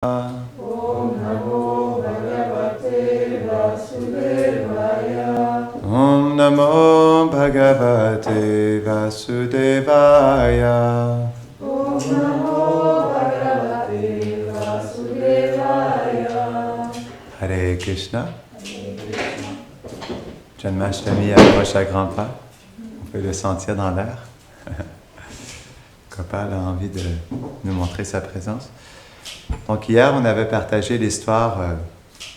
Om Namo Bhagavate Vasudevaya. Om Namo Bhagavate Vasudevaya. Om Namo Bhagavate Vasudevaya. Hare Krishna. Janmashtami approche à grands pas. On peut le sentir dans l'air. Gopal a envie de nous montrer sa présence. Donc hier, on avait partagé l'histoire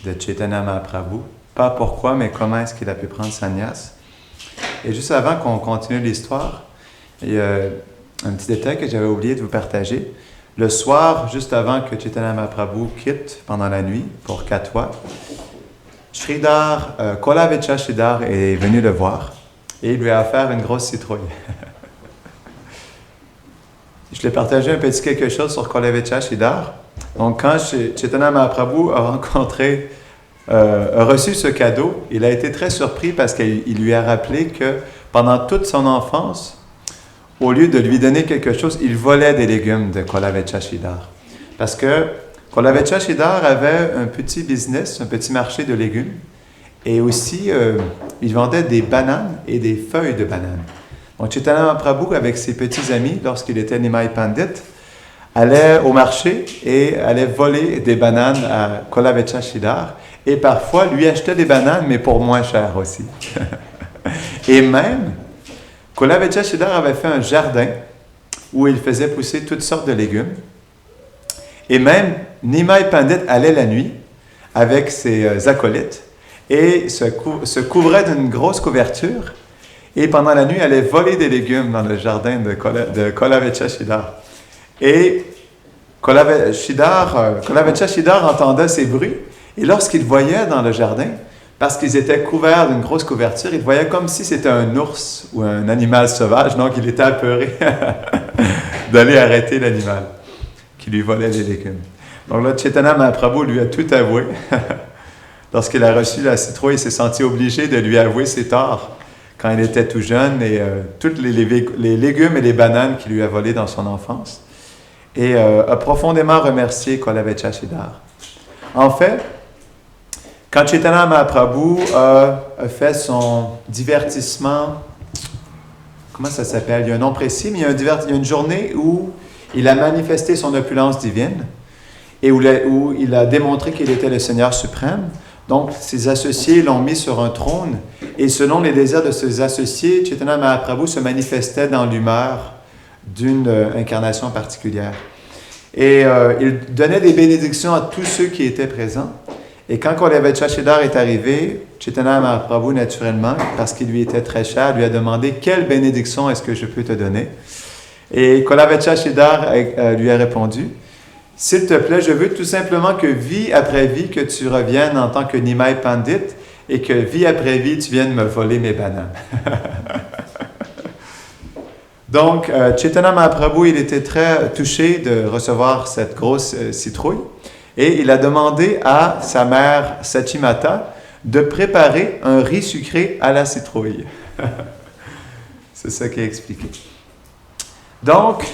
de Chaitanya Mahaprabhu. Pas pourquoi, mais comment est-ce qu'il a pu prendre sannyas. Et juste avant qu'on continue l'histoire, il y a un petit détail que j'avais oublié de vous partager. Le soir, juste avant que Chaitanya Mahaprabhu quitte pendant la nuit pour Katwa, Sridhar, Kolavecha Sridhar est venu le voir et il lui a offert une grosse citrouille. Je l'ai partagé un petit quelque chose sur Kolavecha Sridhar. Donc, quand Chaitanya Mahaprabhu a reçu ce cadeau, il a été très surpris parce qu'il lui a rappelé que pendant toute son enfance, au lieu de lui donner quelque chose, il volait des légumes de Kolavecha Sridhar. Parce que Kolavecha Sridhar avait un petit business, un petit marché de légumes, et aussi il vendait des bananes et des feuilles de bananes. Donc, Chaitanya Mahaprabhu, avec ses petits amis, lorsqu'il était Nimai Pandit, allait au marché et allait voler des bananes à Kolavecha Sridhar et parfois lui achetait des bananes, mais pour moins cher aussi. Et même, Kolavecha Sridhar avait fait un jardin où il faisait pousser toutes sortes de légumes. Et même, Nimai Pandit allait la nuit avec ses acolytes et se couvrait d'une grosse couverture et pendant la nuit, allait voler des légumes dans le jardin de Kolavecha Sridhar. Et Kolavecha Sridhar entendait ces bruits, et lorsqu'il voyait dans le jardin, parce qu'ils étaient couverts d'une grosse couverture, il voyait comme si c'était un ours ou un animal sauvage, donc il était apeuré d'aller arrêter l'animal qui lui volait les légumes. Donc là, Chaitanya Mahaprabhu lui a tout avoué. Lorsqu'il a reçu la citrouille, il s'est senti obligé de lui avouer ses torts quand il était tout jeune et tous les légumes et les bananes qu'il lui a volés dans son enfance. Et a profondément remercié Kolavecha Sridhar. En fait, quand Chaitanya Mahaprabhu a fait son divertissement, comment ça s'appelle? Il y a un nom précis, mais il y a une journée où il a manifesté son opulence divine et où il a démontré qu'il était le Seigneur suprême. Donc, ses associés l'ont mis sur un trône et selon les désirs de ses associés, Chaitanya Mahaprabhu se manifestait dans l'humeur d'une incarnation particulière. Et il donnait des bénédictions à tous ceux qui étaient présents. Et quand Kolavecha Sridhar est arrivé, Chaitanya Mahaprabhu, naturellement, parce qu'il lui était très cher, lui a demandé « Quelle bénédiction est-ce que je peux te donner ?» Et Kolavecha Sridhar lui a répondu « S'il te plaît, je veux tout simplement que vie après vie, que tu reviennes en tant que Nimai Pandit et que vie après vie, tu viennes me voler mes bananes. » Donc, Chaitanya Mahaprabhu, il était très touché de recevoir cette grosse citrouille et il a demandé à sa mère Sachimata de préparer un riz sucré à la citrouille. C'est ça qui est expliqué. Donc,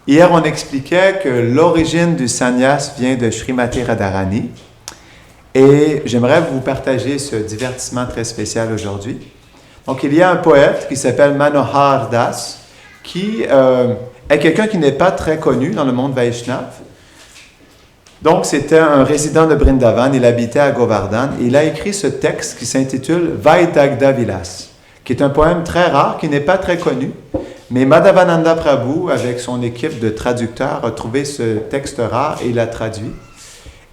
hier, on expliquait que l'origine du sannyas vient de Srimati Radharani et j'aimerais vous partager ce divertissement très spécial aujourd'hui. Donc, il y a un poète qui s'appelle Manohar Das qui est quelqu'un qui n'est pas très connu dans le monde Vaishnav. Donc, c'était un résident de Vrindavan, il habitait à Govardhan, et il a écrit ce texte qui s'intitule Vaidagdha Vilas, qui est un poème très rare, qui n'est pas très connu, mais Madhavananda Prabhu, avec son équipe de traducteurs, a trouvé ce texte rare et l'a traduit,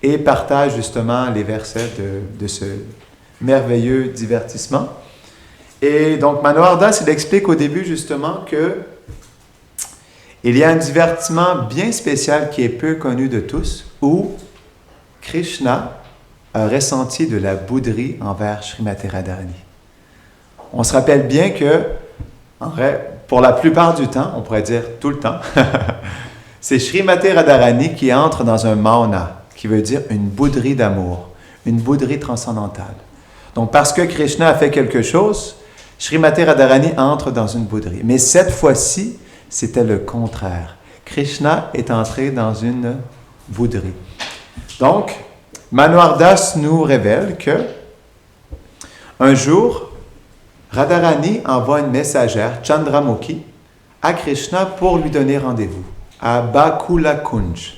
et partage justement les versets de ce merveilleux divertissement. Et donc, Manohar Das, il explique au début justement que il y a un divertissement bien spécial qui est peu connu de tous, où Krishna a ressenti de la bouderie envers Srimati Radharani. On se rappelle bien que, en vrai, pour la plupart du temps, on pourrait dire tout le temps, c'est Srimati Radharani qui entre dans un mauna, qui veut dire une bouderie d'amour, une bouderie transcendantale. Donc, parce que Krishna a fait quelque chose, Srimati Radharani entre dans une bouderie. Mais cette fois-ci, c'était le contraire. Krishna est entré dans une bouderie. Donc, Manohar Das nous révèle que un jour, Radharani envoie une messagère, Chandramukhi, à Krishna pour lui donner rendez-vous à Bakula Kunj.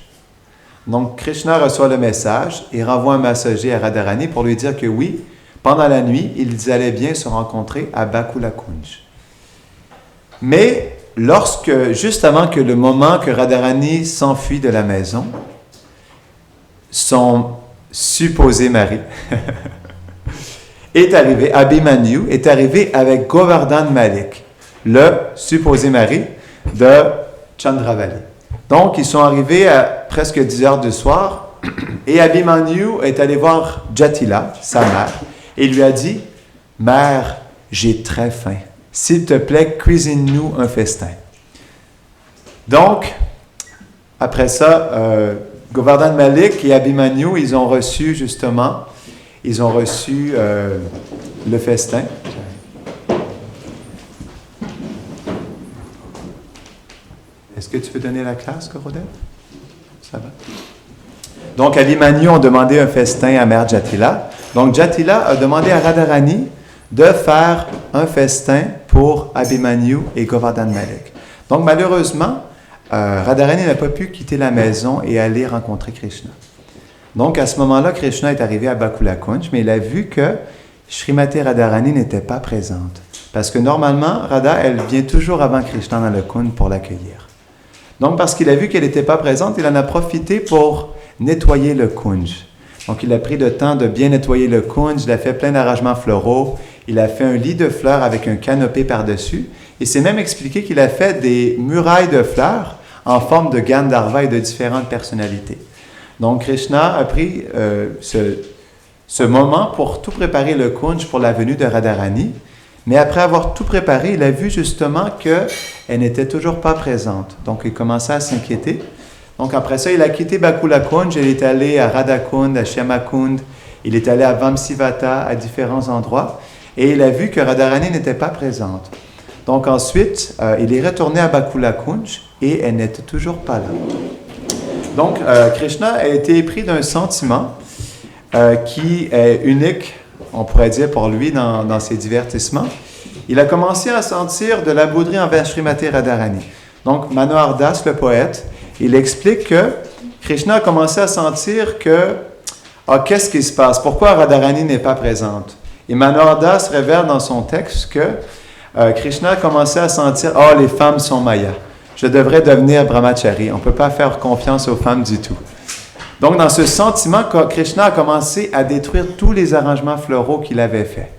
Donc, Krishna reçoit le message et renvoie un messager à Radharani pour lui dire que oui, pendant la nuit, ils allaient bien se rencontrer à Bakula Kunj. Mais juste avant que le moment que Radharani s'enfuit de la maison, son supposé mari est arrivé, Abhimanyu est arrivé avec Govardhan Malik, le supposé mari de Chandravali. Donc, ils sont arrivés à presque 10 heures du soir et Abhimanyu est allé voir Jatila, sa mère, et lui a dit « Mère, j'ai très faim. S'il te plaît, cuisine-nous un festin. » Donc, après ça, Govardhan Malik et Abhimanyu, ils ont reçu le festin. Est-ce que tu peux donner la classe, Gorodette? Ça va? Donc, Abhimanyu ont demandé un festin à Mère Jatila. Donc, Jatila a demandé à Radharani de faire un festin pour Abhimanyu et Govardhan Malik. Donc, malheureusement, Radharani n'a pas pu quitter la maison et aller rencontrer Krishna. Donc, à ce moment-là, Krishna est arrivé à Bakula Kunj, mais il a vu que Srimati Radharani n'était pas présente. Parce que normalement, Radha, elle vient toujours avant Krishna dans le Kunj pour l'accueillir. Donc, parce qu'il a vu qu'elle n'était pas présente, il en a profité pour nettoyer le Kunj. Donc, il a pris le temps de bien nettoyer le Kunj, il a fait plein d'arrangements floraux, il a fait un lit de fleurs avec un canopé par-dessus, et c'est même expliqué qu'il a fait des murailles de fleurs en forme de Gandharva et de différentes personnalités. Donc, Krishna a pris ce moment pour tout préparer le Kunj pour la venue de Radharani, mais après avoir tout préparé, il a vu justement qu'elle n'était toujours pas présente. Donc, il commençait à s'inquiéter. Donc, après ça, il a quitté Bakula Kunj, il est allé à Radhakund, à Shyamakund, il est allé à Vamsivata, à différents endroits, et il a vu que Radharani n'était pas présente. Donc, ensuite, il est retourné à Bakula Kunj, et elle n'était toujours pas là. Donc, Krishna a été pris d'un sentiment qui est unique, on pourrait dire, pour lui dans ses divertissements. Il a commencé à sentir de la bouderie envers Srimati Radharani. Donc, Manohar Das, le poète, il explique que Krishna a commencé à sentir que qu'est-ce qui se passe? Pourquoi Radharani n'est pas présente? Et Manohar Das révèle dans son texte que Krishna a commencé à sentir les femmes sont Maya. Je devrais devenir brahmachari. On ne peut pas faire confiance aux femmes du tout. Donc, dans ce sentiment, Krishna a commencé à détruire tous les arrangements floraux qu'il avait faits.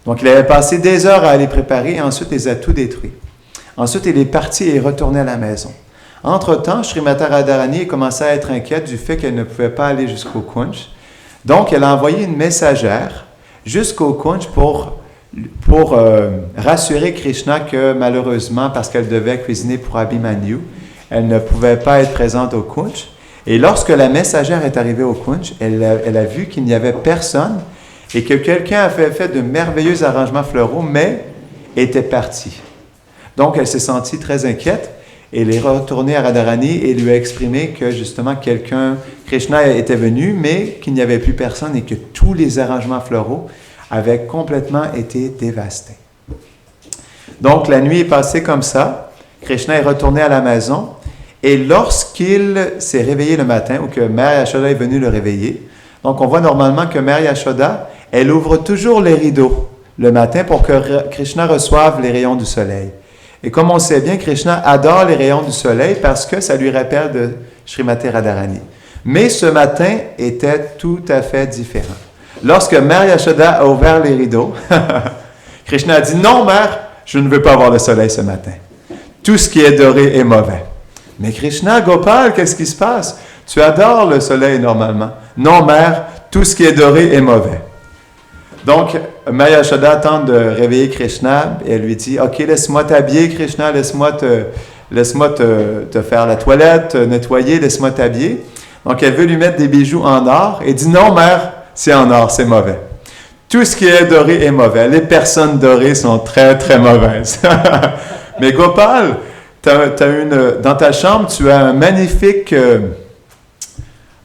Donc, il avait passé des heures à les préparer et ensuite, il les a tout détruits. Ensuite, il est parti et est retourné à la maison. Entre-temps, Srimati Radharani commençait à être inquiète du fait qu'elle ne pouvait pas aller jusqu'au Kunj. Donc, elle a envoyé une messagère jusqu'au Kunj pour rassurer Krishna que malheureusement, parce qu'elle devait cuisiner pour Abhimanyu, elle ne pouvait pas être présente au Kunj. Et lorsque la messagère est arrivée au Kunj, elle a vu qu'il n'y avait personne et que quelqu'un avait fait de merveilleux arrangements floraux, mais était parti. Donc, elle s'est sentie très inquiète et elle est retournée à Radharani et lui a exprimé que justement Krishna était venu, mais qu'il n'y avait plus personne et que tous les arrangements floraux avaient complètement été dévastés. Donc, la nuit est passée comme ça. Krishna est retourné à la maison. Et lorsqu'il s'est réveillé le matin, ou que Mère Yashoda est venue le réveiller, donc on voit normalement que Mère Yashoda, elle ouvre toujours les rideaux le matin pour que Krishna reçoive les rayons du soleil. Et comme on sait bien, Krishna adore les rayons du soleil parce que ça lui rappelle de Srimati Radharani. Mais ce matin était tout à fait différent. Lorsque Mère Yashoda a ouvert les rideaux, Krishna a dit « Non, Mère, je ne veux pas voir le soleil ce matin. Tout ce qui est doré est mauvais. » Mais Krishna, Gopal, qu'est-ce qui se passe? Tu adores le soleil normalement. Non, Mère, tout ce qui est doré est mauvais. Donc, Mère Yashoda tente de réveiller Krishna et elle lui dit, « Ok, laisse-moi t'habiller, Krishna, laisse-moi te faire la toilette, te nettoyer, laisse-moi t'habiller. » Donc, elle veut lui mettre des bijoux en or et dit, « Non, Mère, c'est en or, c'est mauvais. Tout ce qui est doré est mauvais. Les personnes dorées sont très, très mauvaises. » Mais Gopal, dans ta chambre, tu as un magnifique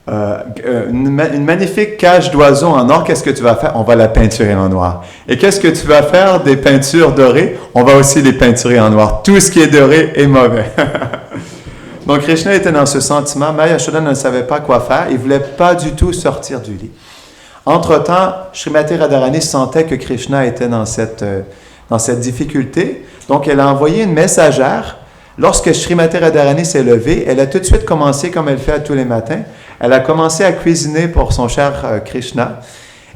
une magnifique cage d'oiseaux en or, qu'est-ce que tu vas faire? On va la peinturer en noir. Et qu'est-ce que tu vas faire des peintures dorées? On va aussi les peinturer en noir. Tout ce qui est doré est mauvais. Donc Krishna était dans ce sentiment. Maya Yashoda ne savait pas quoi faire. Il ne voulait pas du tout sortir du lit. Entre-temps, Srimati Radharani sentait que Krishna était dans cette difficulté. Donc elle a envoyé une messagère. Lorsque Srimati Radharani s'est levée, elle a tout de suite commencé, comme elle fait à tous les matins, elle a commencé à cuisiner pour son cher Krishna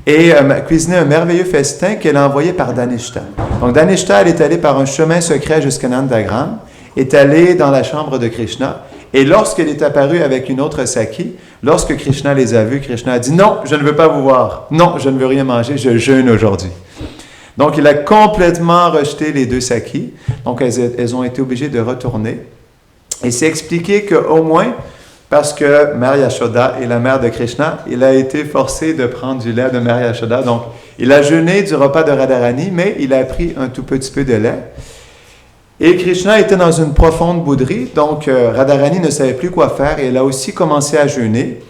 et cuisiner un merveilleux festin qu'elle a envoyé par Dhanishta. Donc Dhanishta, elle est allée par un chemin secret jusqu'à Nandagram, est allée dans la chambre de Krishna et lorsqu'elle est apparue avec une autre Saki, lorsque Krishna les a vus, Krishna a dit « Non, je ne veux pas vous voir. Non, je ne veux rien manger, je jeûne aujourd'hui. » Donc, il a complètement rejeté les deux Sakis. Donc, elles ont été obligées de retourner. Et c'est expliqué qu'au moins, parce que Mère Yashoda est la mère de Krishna, il a été forcé de prendre du lait de Mère Yashoda. Donc, il a jeûné du repas de Radharani, mais il a pris un tout petit peu de lait. Et Krishna était dans une profonde bouderie. Donc, Radharani ne savait plus quoi faire et elle a aussi commencé à jeûner.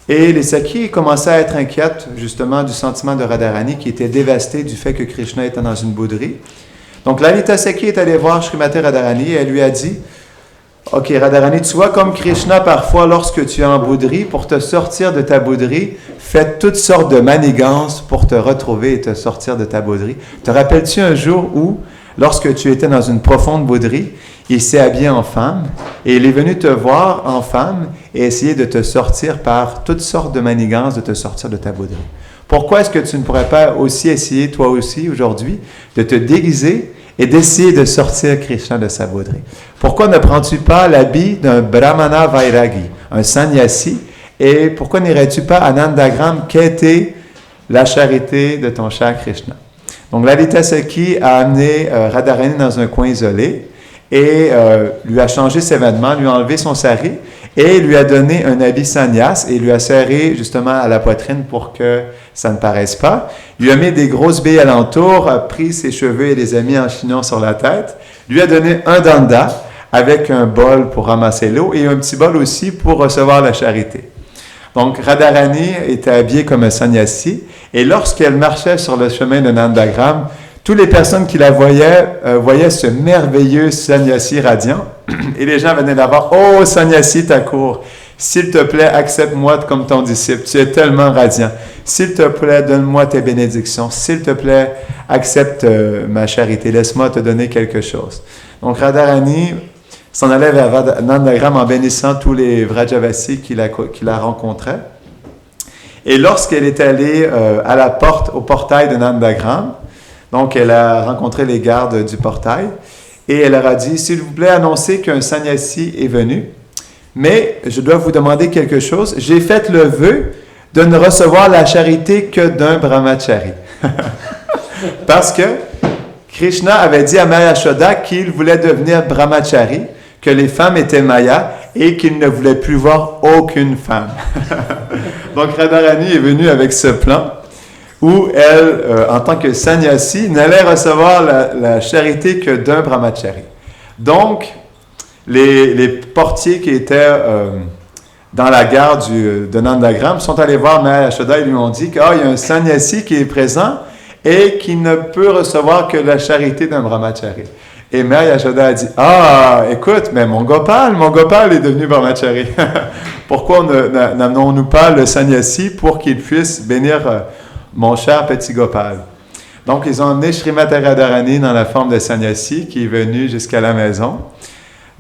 Et les Sakis commençaient à être inquiètes justement du sentiment de Radharani qui était dévastée du fait que Krishna était dans une bouderie. Donc Lalita Saki est allée voir Srimati Radharani et elle lui a dit « Ok Radharani, tu vois comme Krishna parfois lorsque tu es en bouderie, pour te sortir de ta bouderie, fait toutes sortes de manigances pour te retrouver et te sortir de ta bouderie. Te rappelles-tu un jour où, lorsque tu étais dans une profonde bouderie, il s'est habillé en femme et il est venu te voir en femme et essayer de te sortir par toutes sortes de manigances, de te sortir de ta bouderie. Pourquoi est-ce que tu ne pourrais pas aussi essayer, toi aussi, aujourd'hui, de te déguiser et d'essayer de sortir Krishna de sa bouderie? Pourquoi ne prends-tu pas l'habit d'un Brahmana Vairagi, un sannyasi, et pourquoi n'irais-tu pas à Nandagram quêter la charité de ton cher Krishna? Donc, Lalita Saki a amené Radharani dans un coin isolé et lui a changé ses vêtements, lui a enlevé son sari et lui a donné un habit sannyas et lui a serré justement à la poitrine pour que ça ne paraisse pas. Il lui a mis des grosses billes alentour, a pris ses cheveux et les a mis en chignon sur la tête, lui a donné un danda avec un bol pour ramasser l'eau et un petit bol aussi pour recevoir la charité. Donc, Radharani était habillée comme un sannyasi et lorsqu'elle marchait sur le chemin de Nandagram, toutes les personnes qui la voyaient ce merveilleux sannyasi radiant et les gens venaient la voir. « Oh, sannyasi Thakur, s'il te plaît, accepte-moi comme ton disciple, tu es tellement radiant. S'il te plaît, donne-moi tes bénédictions. S'il te plaît, accepte ma charité, laisse-moi te donner quelque chose. » Donc, Radharani s'en allait vers Nandagram en bénissant tous les Vrajavasis qui la rencontraient. Et lorsqu'elle est allée au portail de Nandagram, donc elle a rencontré les gardes du portail et elle leur a dit « S'il vous plaît, annoncez qu'un sannyasi est venu, mais je dois vous demander quelque chose. J'ai fait le vœu de ne recevoir la charité que d'un brahmachari. » Parce que Krishna avait dit à Maya Yashoda qu'il voulait devenir brahmachari, que les femmes étaient Maya et qu'il ne voulait plus voir aucune femme. Donc Radharani est venue avec ce plan où elle, en tant que sannyasi, n'allait recevoir la charité que d'un brahmachari. Donc, les portiers qui étaient dans la gare de Nandagram sont allés voir Maya Yashoda et lui ont dit qu'il y a un sannyasi qui est présent et qui ne peut recevoir que la charité d'un brahmachari. Et Mère Yashoda a dit « Ah, écoute, mais mon Gopal est devenu brahmachari. Pourquoi n'amenons-nous pas le sannyasi pour qu'il puisse bénir mon cher petit Gopal? » Donc, ils ont emmené Srimati Radharani dans la forme de sannyasi qui est venu jusqu'à la maison.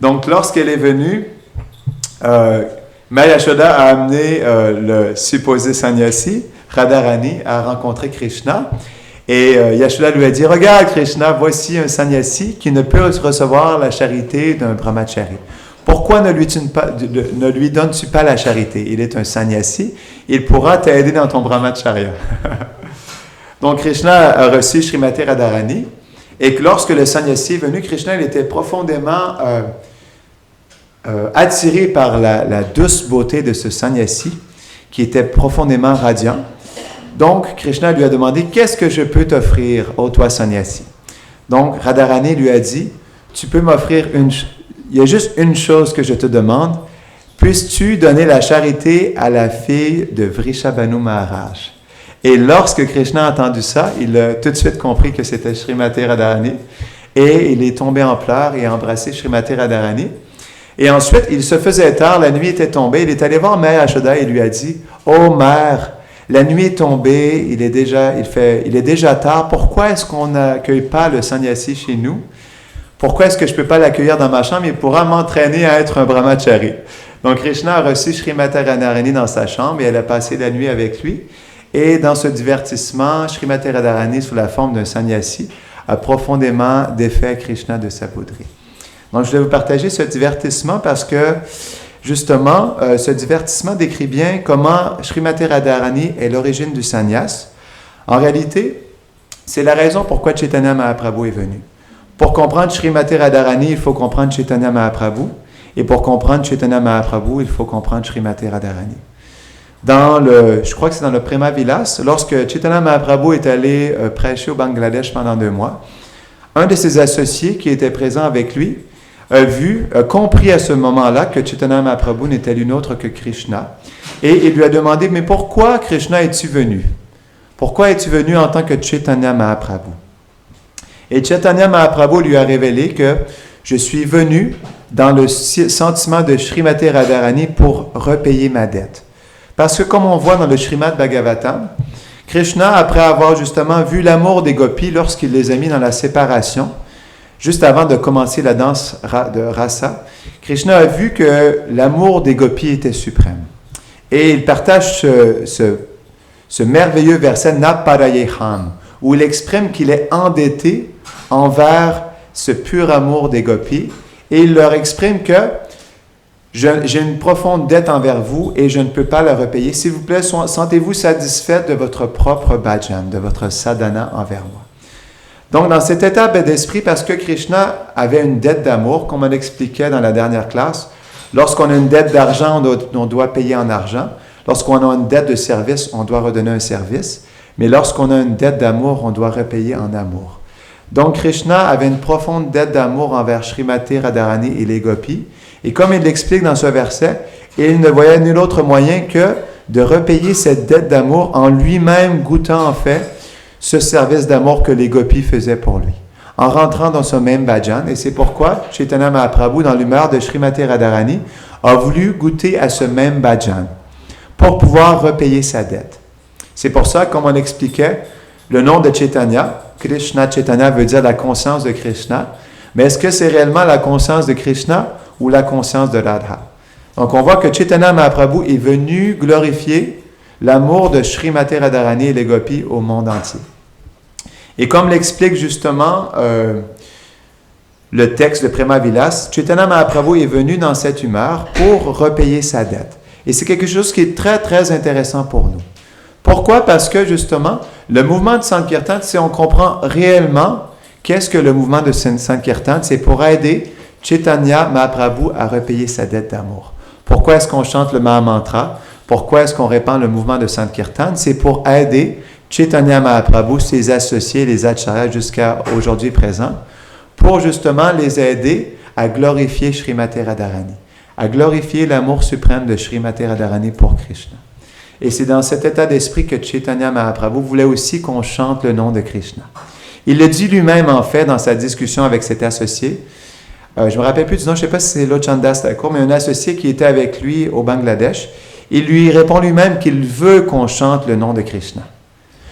Donc, lorsqu'elle est venue, Mère Yashoda a amené le supposé sannyasi, Radharani, à rencontrer Krishna. Et Yashoda lui a dit « Regarde Krishna, voici un sannyasi qui ne peut recevoir la charité d'un brahmachari. Pourquoi ne lui donnes-tu pas la charité? Il est un sannyasi, il pourra t'aider dans ton brahmacharya. » Donc Krishna a reçu Srimati Radharani et que lorsque le sannyasi est venu, Krishna il était profondément attiré par la douce beauté de ce sannyasi qui était profondément radiant. Donc, Krishna lui a demandé « Qu'est-ce que je peux t'offrir, ô toi sannyasi? » Donc, Radharani lui a dit « Tu peux m'offrir il y a juste une chose que je te demande, puisses-tu donner la charité à la fille de Vrishabhanu Maharaj? Et lorsque Krishna a entendu ça, il a tout de suite compris que c'était Srimati Radharani. Et il est tombé en pleurs et a embrassé Srimati Radharani. Et ensuite, il se faisait tard, la nuit était tombée. Il est allé voir Mère Yashoda et lui a dit, « Oh Mère, la nuit est tombée, il est déjà tard. Pourquoi est-ce qu'on n'accueille pas le sannyasi chez nous? Pourquoi est-ce que je ne peux pas l'accueillir dans ma chambre? Il pourra m'entraîner à être un brahmachari. » Donc Krishna a reçu Srimati Radharani dans sa chambre et elle a passé la nuit avec lui. Et dans ce divertissement, Srimati Radharani, sous la forme d'un sannyasi, a profondément défait Krishna de sa bouderie. Donc, je vais vous partager ce divertissement parce que, justement, ce divertissement décrit bien comment Srimati Radharani est l'origine du sannyas. En réalité, c'est la raison pourquoi Chaitanya Mahaprabhu est venu. Pour comprendre Srimati Radharani, il faut comprendre Chaitanya Mahaprabhu. Et pour comprendre Chaitanya Mahaprabhu, il faut comprendre Srimati Radharani. Je crois que c'est dans le Prema Vilas, lorsque Chaitanya Mahaprabhu est allé prêcher au Bangladesh pendant 2 mois, un de ses associés qui était présent avec lui a compris à ce moment-là que Chaitanya Mahaprabhu n'était l'une autre que Krishna. Et il lui a demandé, mais pourquoi Krishna es-tu venu? Pourquoi es-tu venu en tant que Chaitanya Mahaprabhu? Et Chaitanya Mahaprabhu lui a révélé que je suis venu dans le sentiment de Srimati Radharani pour repayer ma dette. Parce que comme on voit dans le Srimad Bhagavatam, Krishna, après avoir justement vu l'amour des gopis lorsqu'il les a mis dans la séparation, juste avant de commencer la danse de rasa, Krishna a vu que l'amour des gopis était suprême. Et il partage ce merveilleux verset Naparayeham, où il exprime qu'il est endetté envers ce pur amour des gopis, et il leur exprime que j'ai une profonde dette envers vous et je ne peux pas la repayer. S'il vous plaît, sentez-vous satisfait de votre propre bhajan, de votre sadhana envers moi. Donc, dans cet état d'esprit, parce que Krishna avait une dette d'amour, comme on expliquait dans la dernière classe, lorsqu'on a une dette d'argent, on doit payer en argent. Lorsqu'on a une dette de service, on doit redonner un service. Mais lorsqu'on a une dette d'amour, on doit repayer en amour. Donc, Krishna avait une profonde dette d'amour envers Srimati Radharani et les gopis. Et comme il l'explique dans ce verset, il ne voyait nul autre moyen que de repayer cette dette d'amour en lui-même goûtant en fait ce service d'amour que les gopis faisaient pour lui, en rentrant dans ce même bhajan. Et c'est pourquoi Chaitanya Mahaprabhu, dans l'humeur de Srimati Radharani, a voulu goûter à ce même bhajan pour pouvoir repayer sa dette. C'est pour ça, comme on l'expliquait, le nom de Chaitanya, Krishna Chaitanya veut dire la conscience de Krishna, mais est-ce que c'est réellement la conscience de Krishna ou la conscience de Radha? Donc, on voit que Chaitanya Mahaprabhu est venu glorifier l'amour de Srimati Radharani et les gopis au monde entier. Et comme l'explique justement le texte de Prema Vilas, Chaitanya Mahaprabhu est venu dans cette humeur pour repayer sa dette. Et c'est quelque chose qui est très, très intéressant pour nous. Pourquoi? Parce que justement, le mouvement de Sankirtan, si on comprend réellement qu'est-ce que le mouvement de Sankirtan, c'est pour aider Chaitanya Mahaprabhu a repayé sa dette d'amour. Pourquoi est-ce qu'on chante le Mahamantra? Pourquoi est-ce qu'on répand le mouvement de Sankirtan? C'est pour aider Chaitanya Mahaprabhu, ses associés, les acharyas jusqu'à aujourd'hui présent, pour justement les aider à glorifier Srimati Radharani, à glorifier l'amour suprême de Srimati Radharani pour Krishna. Et c'est dans cet état d'esprit que Chaitanya Mahaprabhu voulait aussi qu'on chante le nom de Krishna. Il le dit lui-même en fait dans sa discussion avec cet associé. Je ne me rappelle plus du nom, je ne sais pas si c'est Lochandas Thakur, mais un associé qui était avec lui au Bangladesh. Il lui répond lui-même qu'il veut qu'on chante le nom de Krishna.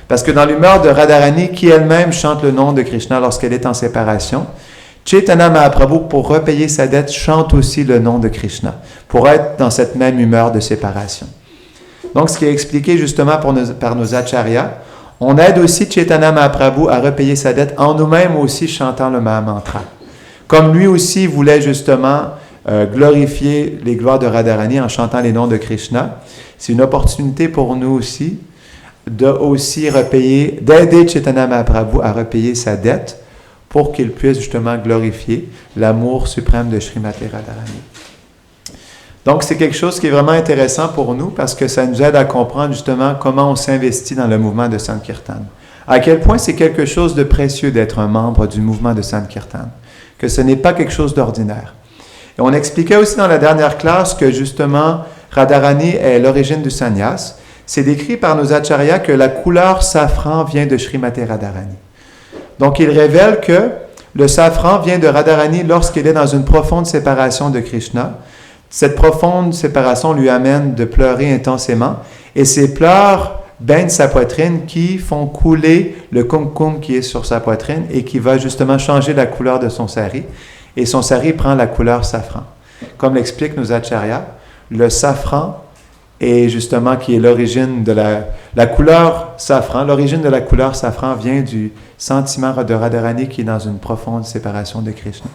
Parce que dans l'humeur de Radharani, qui elle-même chante le nom de Krishna lorsqu'elle est en séparation, Chaitanya Mahaprabhu, pour repayer sa dette, chante aussi le nom de Krishna, pour être dans cette même humeur de séparation. Donc, ce qui est expliqué justement par nos acharyas, on aide aussi Chaitanya Mahaprabhu à repayer sa dette en nous-mêmes aussi chantant le Mahamantra. Comme lui aussi voulait justement glorifier les gloires de Radharani en chantant les noms de Krishna, c'est une opportunité pour nous aussi d'aider Chaitanya Mahaprabhu à repayer sa dette pour qu'il puisse justement glorifier l'amour suprême de Srimati Radharani. Donc, c'est quelque chose qui est vraiment intéressant pour nous parce que ça nous aide à comprendre justement comment on s'investit dans le mouvement de Sankirtan. À quel point c'est quelque chose de précieux d'être un membre du mouvement de Sankirtan, que ce n'est pas quelque chose d'ordinaire. Et on expliquait aussi dans la dernière classe que justement, Radharani est l'origine du sannyas. C'est décrit par nos acharyas que la couleur safran vient de Srimati Radharani. Donc, il révèle que le safran vient de Radharani lorsqu'il est dans une profonde séparation de Krishna. Cette profonde séparation lui amène de pleurer intensément et ces pleurs baignent sa poitrine qui font couler le kumkum qui est sur sa poitrine et qui va justement changer la couleur de son sari. Et son sari prend la couleur safran. Comme l'expliquent nos acharyas, le safran est justement qui est l'origine de la couleur safran. L'origine de la couleur safran vient du sentiment de Radharani qui est dans une profonde séparation de Krishna.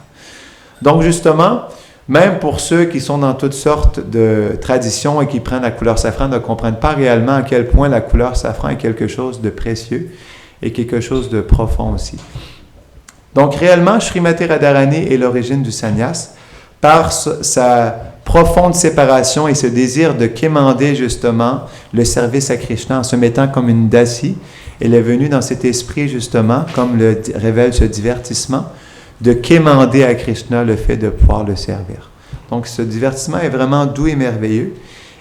Donc justement, même pour ceux qui sont dans toutes sortes de traditions et qui prennent la couleur safran, ne comprennent pas réellement à quel point la couleur safran est quelque chose de précieux et quelque chose de profond aussi. Donc réellement, Srimati Radharani est l'origine du sannyas par sa profonde séparation et ce désir de quémander justement le service à Krishna en se mettant comme une dasi. Elle est venue dans cet esprit justement, comme le révèle ce divertissement, de quémander à Krishna le fait de pouvoir le servir. Donc ce divertissement est vraiment doux et merveilleux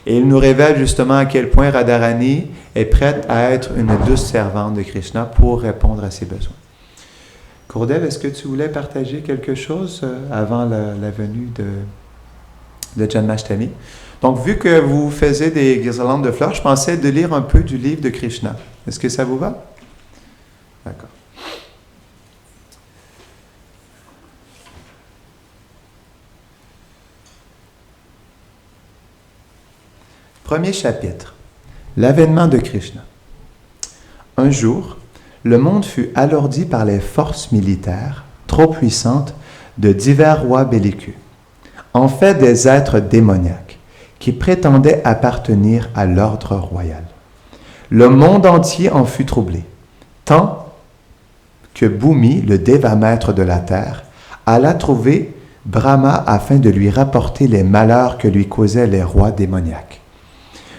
et il nous révèle justement à quel point Radharani est prête à être une douce servante de Krishna pour répondre à ses besoins. Gurudev, est-ce que tu voulais partager quelque chose avant la venue de Janmashtami? Donc, vu que vous faisiez des guirlandes de fleurs, je pensais de lire un peu du livre de Krishna. Est-ce que ça vous va? D'accord. Premier chapitre. L'avènement de Krishna. Un jour, le monde fut alourdi par les forces militaires, trop puissantes, de divers rois belliqueux, en fait des êtres démoniaques, qui prétendaient appartenir à l'ordre royal. Le monde entier en fut troublé, tant que Bhumi, le déva maître de la terre, alla trouver Brahma afin de lui rapporter les malheurs que lui causaient les rois démoniaques.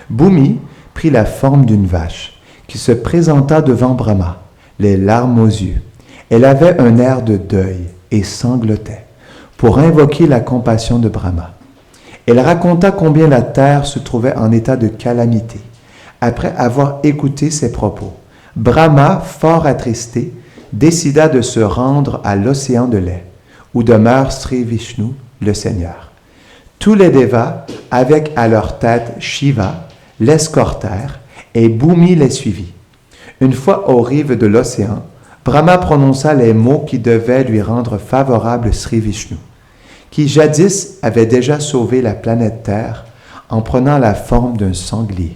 Bhumi prit la forme d'une vache, qui se présenta devant Brahma, les larmes aux yeux. Elle avait un air de deuil et sanglotait, pour invoquer la compassion de Brahma. Elle raconta combien la terre se trouvait en état de calamité. Après avoir écouté ses propos, Brahma, fort attristé, décida de se rendre à l'océan de lait, où demeure Sri Vishnu, le Seigneur. Tous les devas, avec à leur tête Shiva, l'escortèrent et Bhumi les suivit. Une fois aux rives de l'océan, Brahma prononça les mots qui devaient lui rendre favorable Sri Vishnu, qui jadis avait déjà sauvé la planète Terre en prenant la forme d'un sanglier.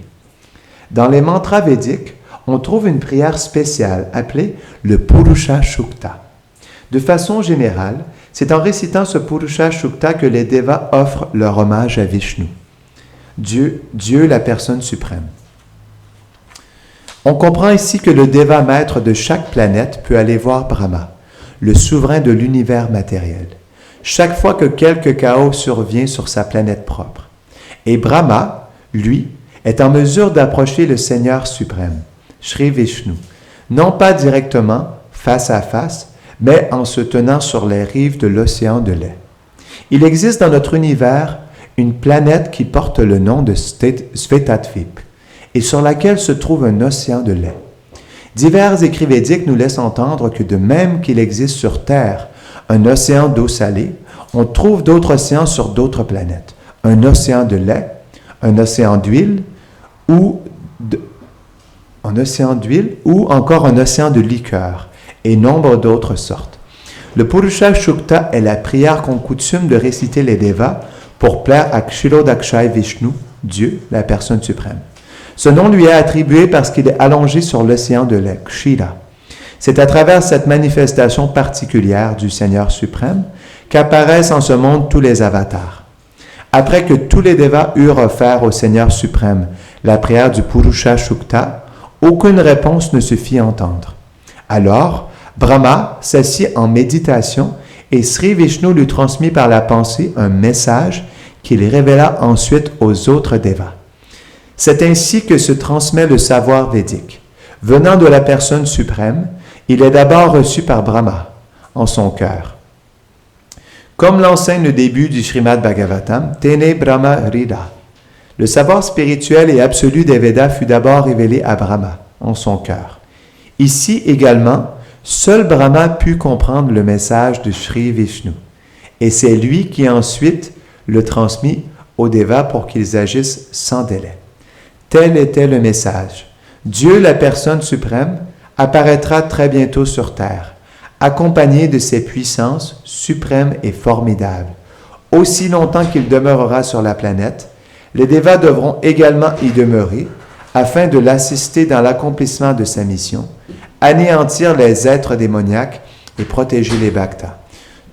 Dans les mantras védiques, on trouve une prière spéciale appelée le Purusha Shukta. De façon générale, c'est en récitant ce Purusha Shukta que les devas offrent leur hommage à Vishnu, Dieu la personne suprême. On comprend ici que le déva maître de chaque planète peut aller voir Brahma, le souverain de l'univers matériel, chaque fois que quelque chaos survient sur sa planète propre. Et Brahma, lui, est en mesure d'approcher le Seigneur suprême, Sri Vishnu, non pas directement, face à face, mais en se tenant sur les rives de l'océan de lait. Il existe dans notre univers une planète qui porte le nom de Svetattvip, et sur laquelle se trouve un océan de lait. Divers écrits védiques nous laissent entendre que de même qu'il existe sur Terre un océan d'eau salée, on trouve d'autres océans sur d'autres planètes. Un océan de lait, un océan d'huile, ou encore un océan de liqueur, et nombre d'autres sortes. Le Purusha Shukta est la prière qu'on coutume de réciter les devas pour plaire à Kshirodakshay Vishnu, Dieu, la personne suprême. Ce nom lui est attribué parce qu'il est allongé sur l'océan de lait, Kshira. C'est à travers cette manifestation particulière du Seigneur suprême qu'apparaissent en ce monde tous les avatars. Après que tous les devas eurent offert au Seigneur suprême la prière du Purusha Shukta, aucune réponse ne se fit entendre. Alors, Brahma s'assit en méditation et Sri Vishnu lui transmit par la pensée un message qu'il révéla ensuite aux autres devas. C'est ainsi que se transmet le savoir védique. Venant de la personne suprême, il est d'abord reçu par Brahma, en son cœur. Comme l'enseigne le début du Srimad Bhagavatam, Tene Brahma Rida. Le savoir spirituel et absolu des Védas fut d'abord révélé à Brahma, en son cœur. Ici également, seul Brahma put comprendre le message de Sri Vishnu. Et c'est lui qui ensuite le transmit aux Devas pour qu'ils agissent sans délai. Tel était le message. Dieu, la personne suprême, apparaîtra très bientôt sur terre, accompagné de ses puissances suprêmes et formidables. Aussi longtemps qu'il demeurera sur la planète, les Devas devront également y demeurer afin de l'assister dans l'accomplissement de sa mission, anéantir les êtres démoniaques et protéger les Bhaktas.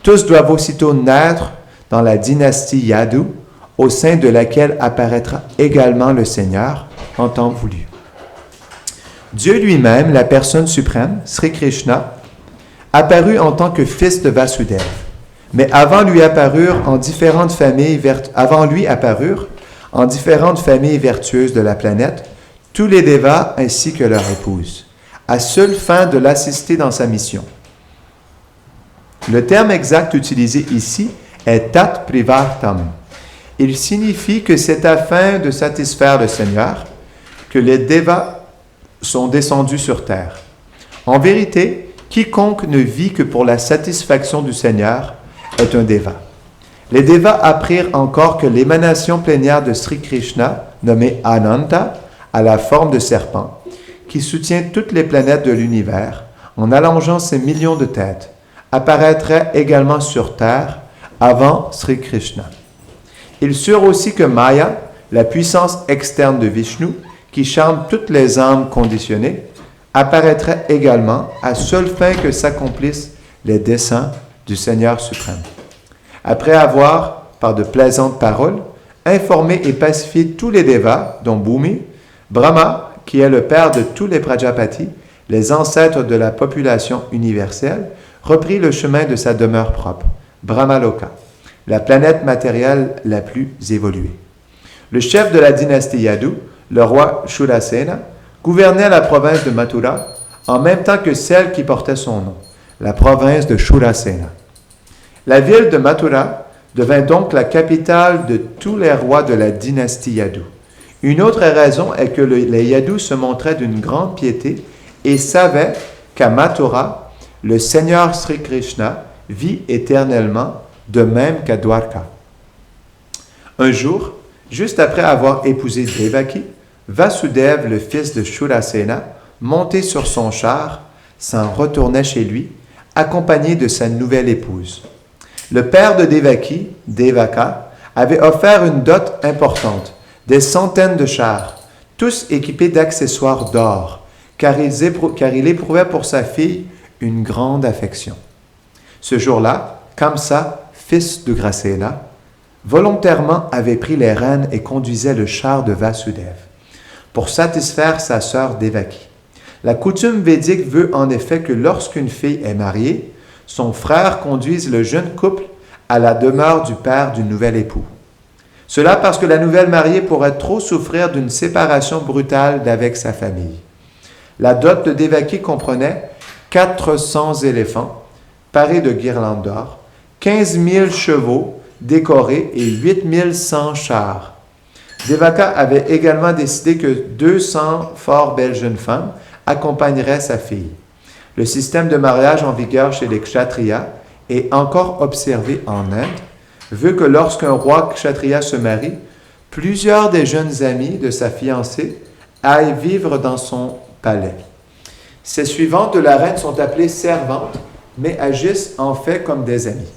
Tous doivent aussitôt naître dans la dynastie Yadu, au sein de laquelle apparaîtra également le Seigneur en temps voulu. Dieu lui-même, la personne suprême, Sri Krishna, apparut en tant que fils de Vasudeva. Mais avant lui apparurent en différentes familles vertueuses de la planète, tous les Devas ainsi que leur épouse, à seule fin de l'assister dans sa mission. Le terme exact utilisé ici est Tat Privartam. Il signifie que c'est afin de satisfaire le Seigneur que les Devas sont descendus sur terre. En vérité, quiconque ne vit que pour la satisfaction du Seigneur est un Deva. Les Devas apprirent encore que l'émanation plénière de Sri Krishna, nommée Ananta, à la forme de serpent, qui soutient toutes les planètes de l'univers, en allongeant ses millions de têtes, apparaîtrait également sur terre avant Sri Krishna. Ils surent aussi que Maya, la puissance externe de Vishnu, qui charme toutes les âmes conditionnées, apparaîtrait également à seule fin que s'accomplissent les desseins du Seigneur suprême. Après avoir, par de plaisantes paroles, informé et pacifié tous les Devas, dont Bhumi, Brahma, qui est le père de tous les Prajapati, les ancêtres de la population universelle, reprit le chemin de sa demeure propre, Brahmaloka, la planète matérielle la plus évoluée. Le chef de la dynastie Yadu, le roi Shurasena, gouvernait la province de Mathura en même temps que celle qui portait son nom, la province de Shurasena. La ville de Mathura devint donc la capitale de tous les rois de la dynastie Yadu. Une autre raison est que les Yadus se montraient d'une grande piété et savaient qu'à Mathura, le Seigneur Sri Krishna vit éternellement, de même qu'à Dwarka. Un jour, juste après avoir épousé Devaki, Vasudeva, le fils de Shurasena, monté sur son char, s'en retournait chez lui, accompagné de sa nouvelle épouse. Le père de Devaki, Devaka, avait offert une dot importante, des centaines de chars, tous équipés d'accessoires d'or, car il éprouvait pour sa fille une grande affection. Ce jour-là, Kamsa, fils de Grasena, volontairement avait pris les rênes et conduisait le char de Vasudeva pour satisfaire sa sœur Devaki. La coutume védique veut en effet que lorsqu'une fille est mariée, son frère conduise le jeune couple à la demeure du père du nouvel époux. Cela parce que la nouvelle mariée pourrait trop souffrir d'une séparation brutale d'avec sa famille. La dot de Devaki comprenait 400 éléphants parés de guirlandes d'or, 15 000 chevaux décorés et 8 100 chars. Devaka avait également décidé que 200 fort belles jeunes femmes accompagneraient sa fille. Le système de mariage en vigueur chez les Kshatriyas et encore observé en Inde veut que lorsqu'un roi Kshatriya se marie, plusieurs des jeunes amis de sa fiancée aillent vivre dans son palais. Ces suivantes de la reine sont appelées servantes, mais agissent en fait comme des amies.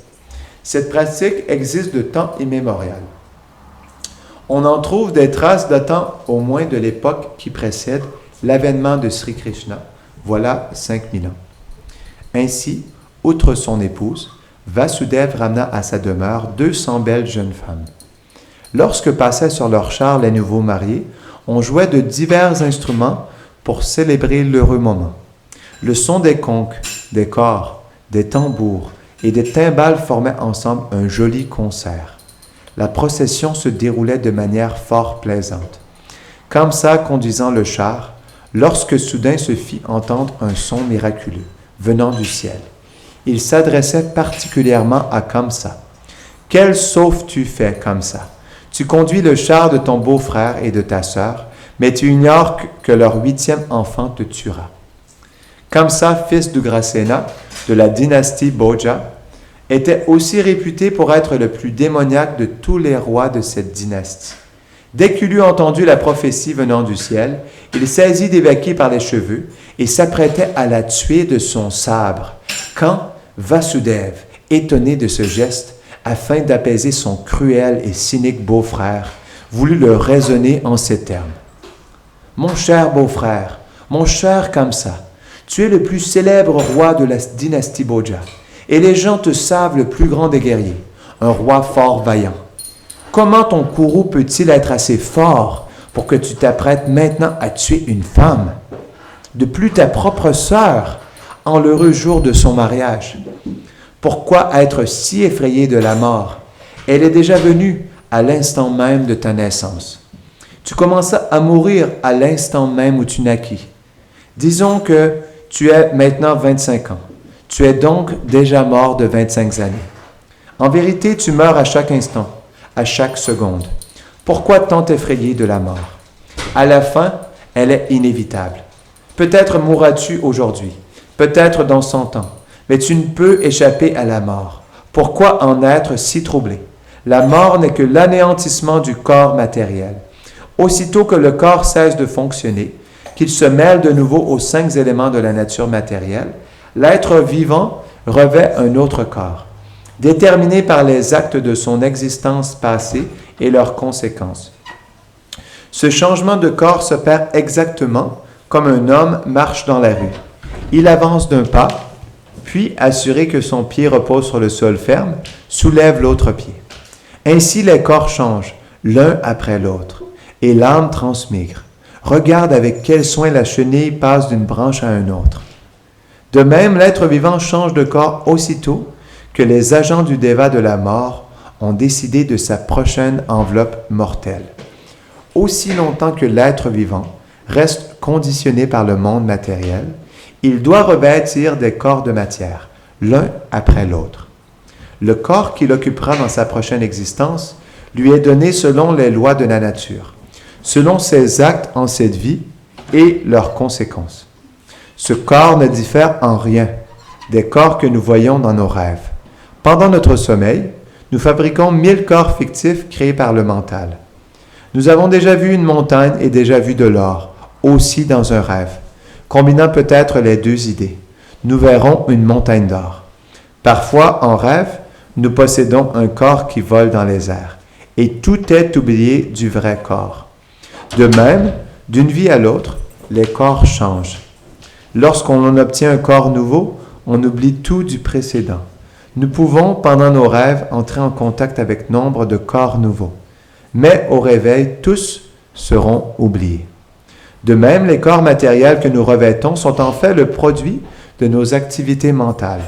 Cette pratique existe de temps immémorial. On en trouve des traces datant au moins de l'époque qui précède l'avènement de Sri Krishna, voilà 5000 ans. Ainsi, outre son épouse, Vasudeva ramena à sa demeure 200 belles jeunes femmes. Lorsque passaient sur leur char les nouveaux mariés, on jouait de divers instruments pour célébrer l'heureux moment. Le son des conques, des cors, des tambours et des timbales formaient ensemble un joli concert. La procession se déroulait de manière fort plaisante. Kamsa conduisant le char, lorsque soudain se fit entendre un son miraculeux, venant du ciel. Il s'adressait particulièrement à Kamsa. Quel sauf tu fais comme ça? Tu conduis le char de ton beau-frère et de ta sœur, mais tu ignores que leur 8e enfant te tuera. Kamsa, fils d'Ugrasena, de la dynastie Bhoja, était aussi réputé pour être le plus démoniaque de tous les rois de cette dynastie. Dès qu'il eut entendu la prophétie venant du ciel, il saisit Devaki par les cheveux et s'apprêtait à la tuer de son sabre, quand Vasudev, étonné de ce geste, afin d'apaiser son cruel et cynique beau-frère, voulut le raisonner en ces termes. « Mon cher beau-frère, mon cher Kamsa, tu es le plus célèbre roi de la dynastie Bhoja, et les gens te savent le plus grand des guerriers, un roi fort vaillant. Comment ton courroux peut-il être assez fort pour que tu t'apprêtes maintenant à tuer une femme, de plus ta propre sœur, en l'heureux jour de son mariage? Pourquoi être si effrayé de la mort? Elle est déjà venue à l'instant même de ta naissance. Tu commenças à mourir à l'instant même où tu naquis. Disons que tu as maintenant 25 ans. Tu es donc déjà mort de 25 années. En vérité, tu meurs à chaque instant, à chaque seconde. Pourquoi tant effrayé de la mort? À la fin, elle est inévitable. Peut-être mourras-tu aujourd'hui, peut-être dans 100 ans, mais tu ne peux échapper à la mort. Pourquoi en être si troublé? La mort n'est que l'anéantissement du corps matériel. Aussitôt que le corps cesse de fonctionner, qu'il se mêle de nouveau aux 5 éléments de la nature matérielle, l'être vivant revêt un autre corps, déterminé par les actes de son existence passée et leurs conséquences. Ce changement de corps s'opère exactement comme un homme marche dans la rue. Il avance d'un pas, puis, assuré que son pied repose sur le sol ferme, soulève l'autre pied. Ainsi, les corps changent, l'un après l'autre, et l'âme transmigre. Regarde avec quel soin la chenille passe d'une branche à une autre. De même, l'être vivant change de corps aussitôt que les agents du déva de la mort ont décidé de sa prochaine enveloppe mortelle. Aussi longtemps que l'être vivant reste conditionné par le monde matériel, il doit revêtir des corps de matière, l'un après l'autre. Le corps qu'il occupera dans sa prochaine existence lui est donné selon les lois de la nature, selon ses actes en cette vie et leurs conséquences. Ce corps ne diffère en rien des corps que nous voyons dans nos rêves. Pendant notre sommeil, nous fabriquons 1000 corps fictifs créés par le mental. Nous avons déjà vu une montagne et déjà vu de l'or, aussi dans un rêve. Combinant peut-être les deux idées, nous verrons une montagne d'or. Parfois, en rêve, nous possédons un corps qui vole dans les airs, et tout est oublié du vrai corps. De même, d'une vie à l'autre, les corps changent. Lorsqu'on obtient un corps nouveau, on oublie tout du précédent. Nous pouvons, pendant nos rêves, entrer en contact avec nombre de corps nouveaux, mais au réveil, tous seront oubliés. De même, les corps matériels que nous revêtons sont en fait le produit de nos activités mentales.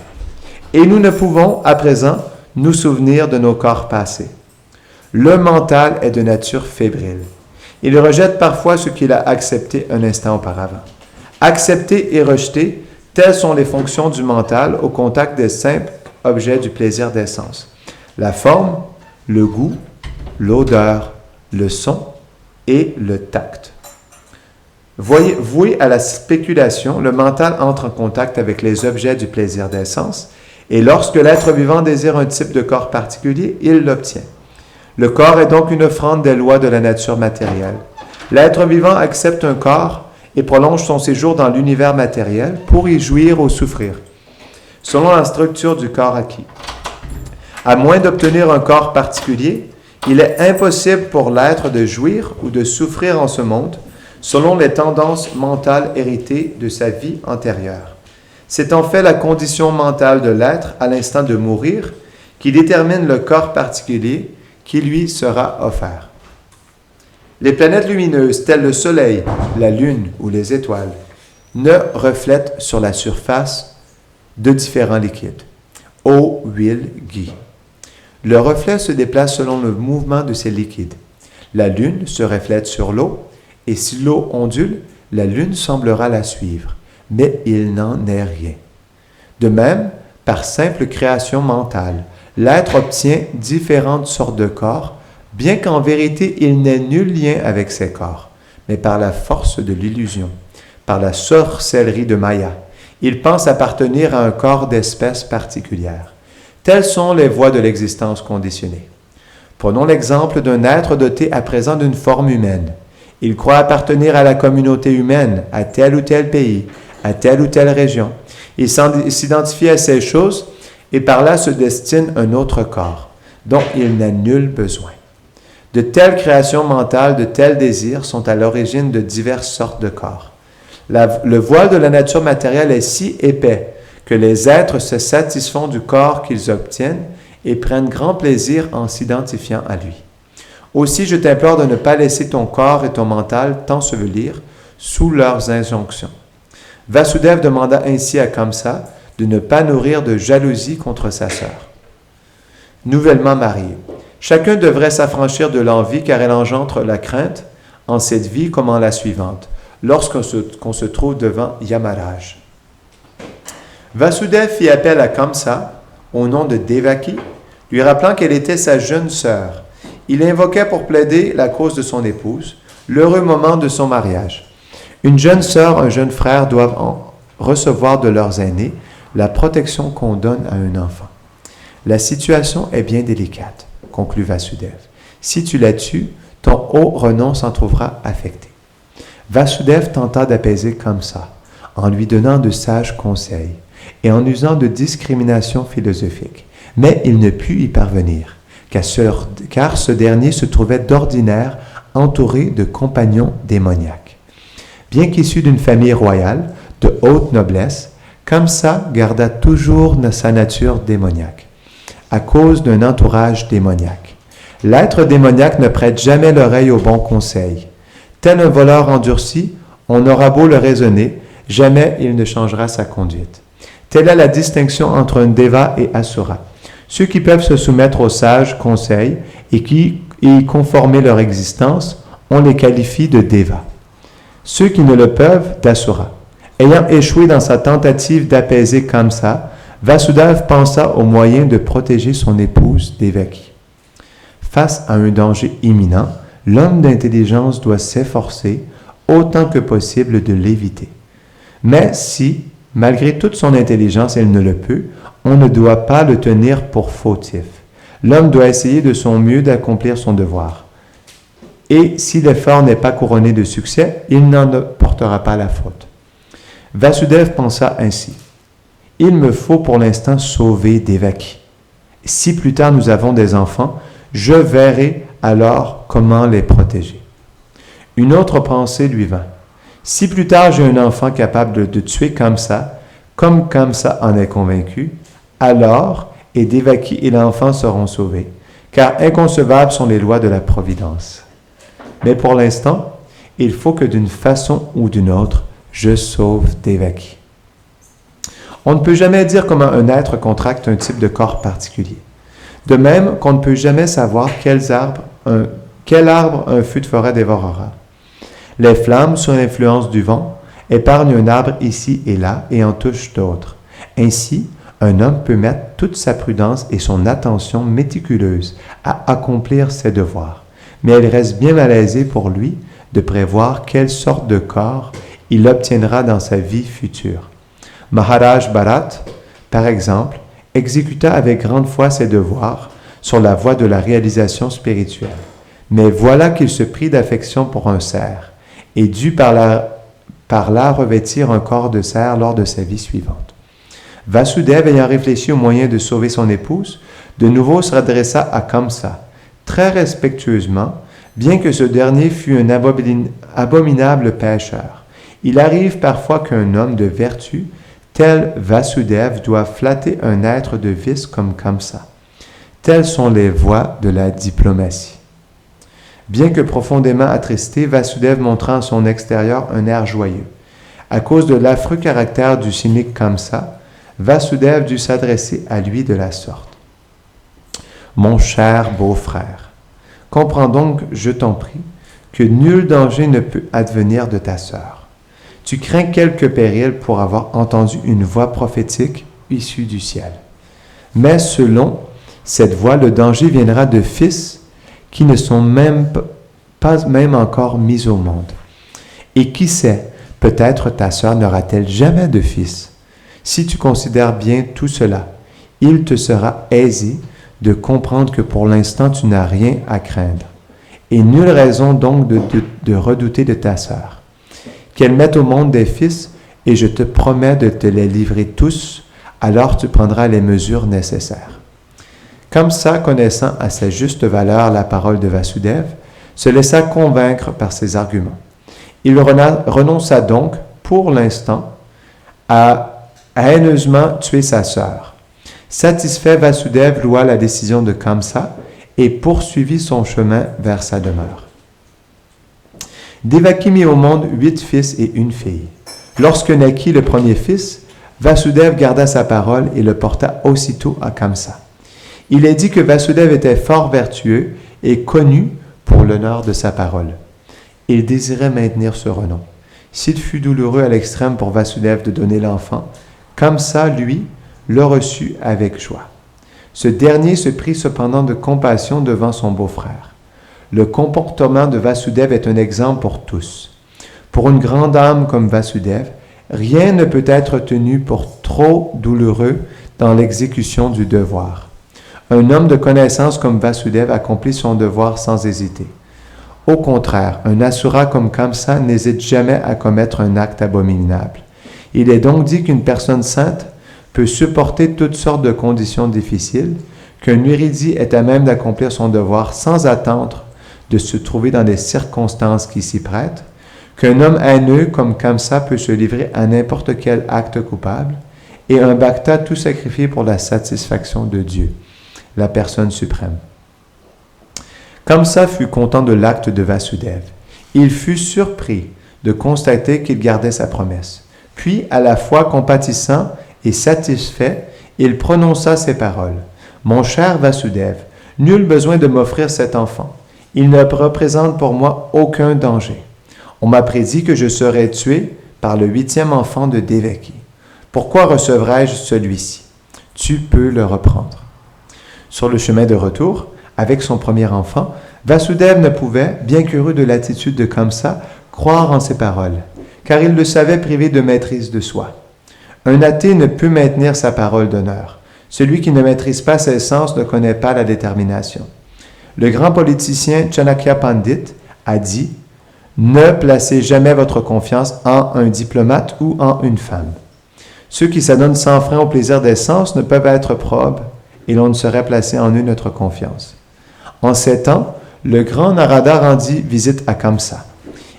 Et nous ne pouvons, à présent, nous souvenir de nos corps passés. Le mental est de nature fébrile. Il rejette parfois ce qu'il a accepté un instant auparavant. Accepter et rejeter, telles sont les fonctions du mental au contact des simples objets du plaisir des sens. La forme, le goût, l'odeur, le son et le tact. Voué à la spéculation, le mental entre en contact avec les objets du plaisir des sens, et lorsque l'être vivant désire un type de corps particulier, il l'obtient. Le corps est donc une offrande des lois de la nature matérielle. L'être vivant accepte un corps et prolonge son séjour dans l'univers matériel pour y jouir ou souffrir, selon la structure du corps acquis. À moins d'obtenir un corps particulier, il est impossible pour l'être de jouir ou de souffrir en ce monde, selon les tendances mentales héritées de sa vie antérieure. C'est en fait la condition mentale de l'être à l'instant de mourir qui détermine le corps particulier qui lui sera offert. Les planètes lumineuses telles le Soleil, la Lune ou les étoiles ne reflètent sur la surface de différents liquides, eau, huile, ghee. Le reflet se déplace selon le mouvement de ces liquides. La Lune se reflète sur l'eau, et si l'eau ondule, la Lune semblera la suivre, mais il n'en est rien. De même, par simple création mentale, l'être obtient différentes sortes de corps, bien qu'en vérité il n'ait nul lien avec ces corps, mais par la force de l'illusion, par la sorcellerie de Maya. Il pense appartenir à un corps d'espèce particulière. Telles sont les voies de l'existence conditionnée. Prenons l'exemple d'un être doté à présent d'une forme humaine. Il croit appartenir à la communauté humaine, à tel ou tel pays, à telle ou telle région. Il s'identifie à ces choses et par là se destine un autre corps, dont il n'a nul besoin. De telles créations mentales, de tels désirs sont à l'origine de diverses sortes de corps. Le voile de la nature matérielle est si épais que les êtres se satisfont du corps qu'ils obtiennent et prennent grand plaisir en s'identifiant à lui. Aussi, je t'implore de ne pas laisser ton corps et ton mental t'ensevelir sous leurs injonctions. Vasudeva demanda ainsi à Kamsa de ne pas nourrir de jalousie contre sa sœur. Nouvellement mariée, chacun devrait s'affranchir de l'envie car elle engendre la crainte en cette vie comme en la suivante, lorsqu'on se trouve devant Yamaraj. Vasudeva fit appel à Kamsa au nom de Devaki, lui rappelant qu'elle était sa jeune sœur. Il invoquait pour plaider la cause de son épouse, l'heureux moment de son mariage. Une jeune sœur, un jeune frère doivent recevoir de leurs aînés la protection qu'on donne à un enfant. La situation est bien délicate, conclut Vasudeva. Si tu la tues, ton haut renom s'en trouvera affecté. Vasudeva tenta d'apaiser Kamsa en lui donnant de sages conseils et en usant de discrimination philosophique. Mais il ne put y parvenir, car ce dernier se trouvait d'ordinaire entouré de compagnons démoniaques. Bien qu'issu d'une famille royale de haute noblesse, Kamsa garda toujours sa nature démoniaque, à cause d'un entourage démoniaque. L'être démoniaque ne prête jamais l'oreille aux bons conseils. Tel un voleur endurci, on aura beau le raisonner, jamais il ne changera sa conduite. Telle est la distinction entre un Deva et Asura. Ceux qui peuvent se soumettre aux sages conseils et qui y conformer leur existence, on les qualifie de Deva. Ceux qui ne le peuvent, d'Asura. Ayant échoué dans sa tentative d'apaiser Kamsa, Vasudeva pensa au moyen de protéger son épouse Devaki. Face à un danger imminent, l'homme d'intelligence doit s'efforcer autant que possible de l'éviter. Mais si, malgré toute son intelligence, elle ne le peut, on ne doit pas le tenir pour fautif. L'homme doit essayer de son mieux d'accomplir son devoir. Et si l'effort n'est pas couronné de succès, il n'en portera pas la faute. Vasudeva pensa ainsi. Il me faut pour l'instant sauver Devaki. Si plus tard nous avons des enfants, je verrai alors comment les protéger. Une autre pensée lui vint. Si plus tard j'ai un enfant capable de tuer Kamsa, comme Kamsa en est convaincu, alors et Devaki et l'enfant seront sauvés, car inconcevables sont les lois de la providence. Mais pour l'instant, il faut que d'une façon ou d'une autre, je sauve Devaki. On ne peut jamais dire comment un être contracte un type de corps particulier. De même qu'on ne peut jamais savoir quel arbre un feu de forêt dévorera. Les flammes, sous l'influence du vent, épargnent un arbre ici et là et en touchent d'autres. Ainsi, un homme peut mettre toute sa prudence et son attention méticuleuse à accomplir ses devoirs. Mais il reste bien malaisé pour lui de prévoir quelle sorte de corps il obtiendra dans sa vie future. Maharaj Bharat, par exemple, exécuta avec grande foi ses devoirs sur la voie de la réalisation spirituelle. Mais voilà qu'il se prit d'affection pour un cerf et dut par là revêtir un corps de cerf lors de sa vie suivante. Vasudeva, ayant réfléchi au moyen de sauver son épouse, de nouveau se redressa à Kamsa, très respectueusement, bien que ce dernier fût un abominable pécheur. Il arrive parfois qu'un homme de vertu, tel Vasudeva, doit flatter un être de vice comme Kamsa. Telles sont les voies de la diplomatie. Bien que profondément attristé, Vasudeva montra en son extérieur un air joyeux. À cause de l'affreux caractère du cynique Kamsa, Vasudeva dut s'adresser à lui de la sorte. « Mon cher beau-frère, comprends donc, je t'en prie, que nul danger ne peut advenir de ta sœur. Tu crains quelque péril pour avoir entendu une voix prophétique issue du ciel. Mais selon Cette fois, le danger viendra de fils qui ne sont pas même encore mis au monde. Et qui sait, peut-être ta sœur n'aura-t-elle jamais de fils. Si tu considères bien tout cela, il te sera aisé de comprendre que pour l'instant tu n'as rien à craindre. Et nulle raison donc de redouter de ta sœur. Qu'elle mette au monde des fils, et je te promets de te les livrer tous, alors tu prendras les mesures nécessaires. Kamsa, connaissant à sa juste valeur la parole de Vasudeva, se laissa convaincre par ses arguments. Il renonça donc, pour l'instant, à haineusement tuer sa sœur. Satisfait, Vasudeva loua la décision de Kamsa et poursuivit son chemin vers sa demeure. Devaki mit au monde 8 fils et une fille. Lorsque naquit le premier fils, Vasudeva garda sa parole et le porta aussitôt à Kamsa. Il est dit que Vasudeva était fort vertueux et connu pour l'honneur de sa parole. Il désirait maintenir ce renom. S'il fut douloureux à l'extrême pour Vasudeva de donner l'enfant, Kamsa, lui, le reçut avec joie. Ce dernier se prit cependant de compassion devant son beau-frère. Le comportement de Vasudeva est un exemple pour tous. Pour une grande âme comme Vasudeva, rien ne peut être tenu pour trop douloureux dans l'exécution du devoir. Un homme de connaissance comme Vasudeva accomplit son devoir sans hésiter. Au contraire, un asura comme Kamsa n'hésite jamais à commettre un acte abominable. Il est donc dit qu'une personne sainte peut supporter toutes sortes de conditions difficiles, qu'un érudit est à même d'accomplir son devoir sans attendre de se trouver dans des circonstances qui s'y prêtent, qu'un homme haineux comme Kamsa peut se livrer à n'importe quel acte coupable, et un bhakta tout sacrifié pour la satisfaction de Dieu, la personne suprême. Kamsa fut content de l'acte de Vasudeva. Il fut surpris de constater qu'il gardait sa promesse. Puis, à la fois compatissant et satisfait, il prononça ces paroles. « Mon cher Vasudeva, nul besoin de m'offrir cet enfant. Il ne représente pour moi aucun danger. On m'a prédit que je serais tué par le 8e enfant de Devaki. Pourquoi recevrais-je celui-ci? Tu peux le reprendre. » Sur le chemin de retour, avec son premier enfant, Vasudeva ne pouvait, bien qu'heureux de l'attitude de Kamsa, croire en ses paroles, car il le savait privé de maîtrise de soi. Un athée ne peut maintenir sa parole d'honneur. Celui qui ne maîtrise pas ses sens ne connaît pas la détermination. Le grand politicien Chanakya Pandit a dit « Ne placez jamais votre confiance en un diplomate ou en une femme. Ceux qui s'adonnent sans frein au plaisir des sens ne peuvent être probes et l'on ne saurait placer en eux notre confiance. » En ces temps, le grand Narada rendit visite à Kamsa.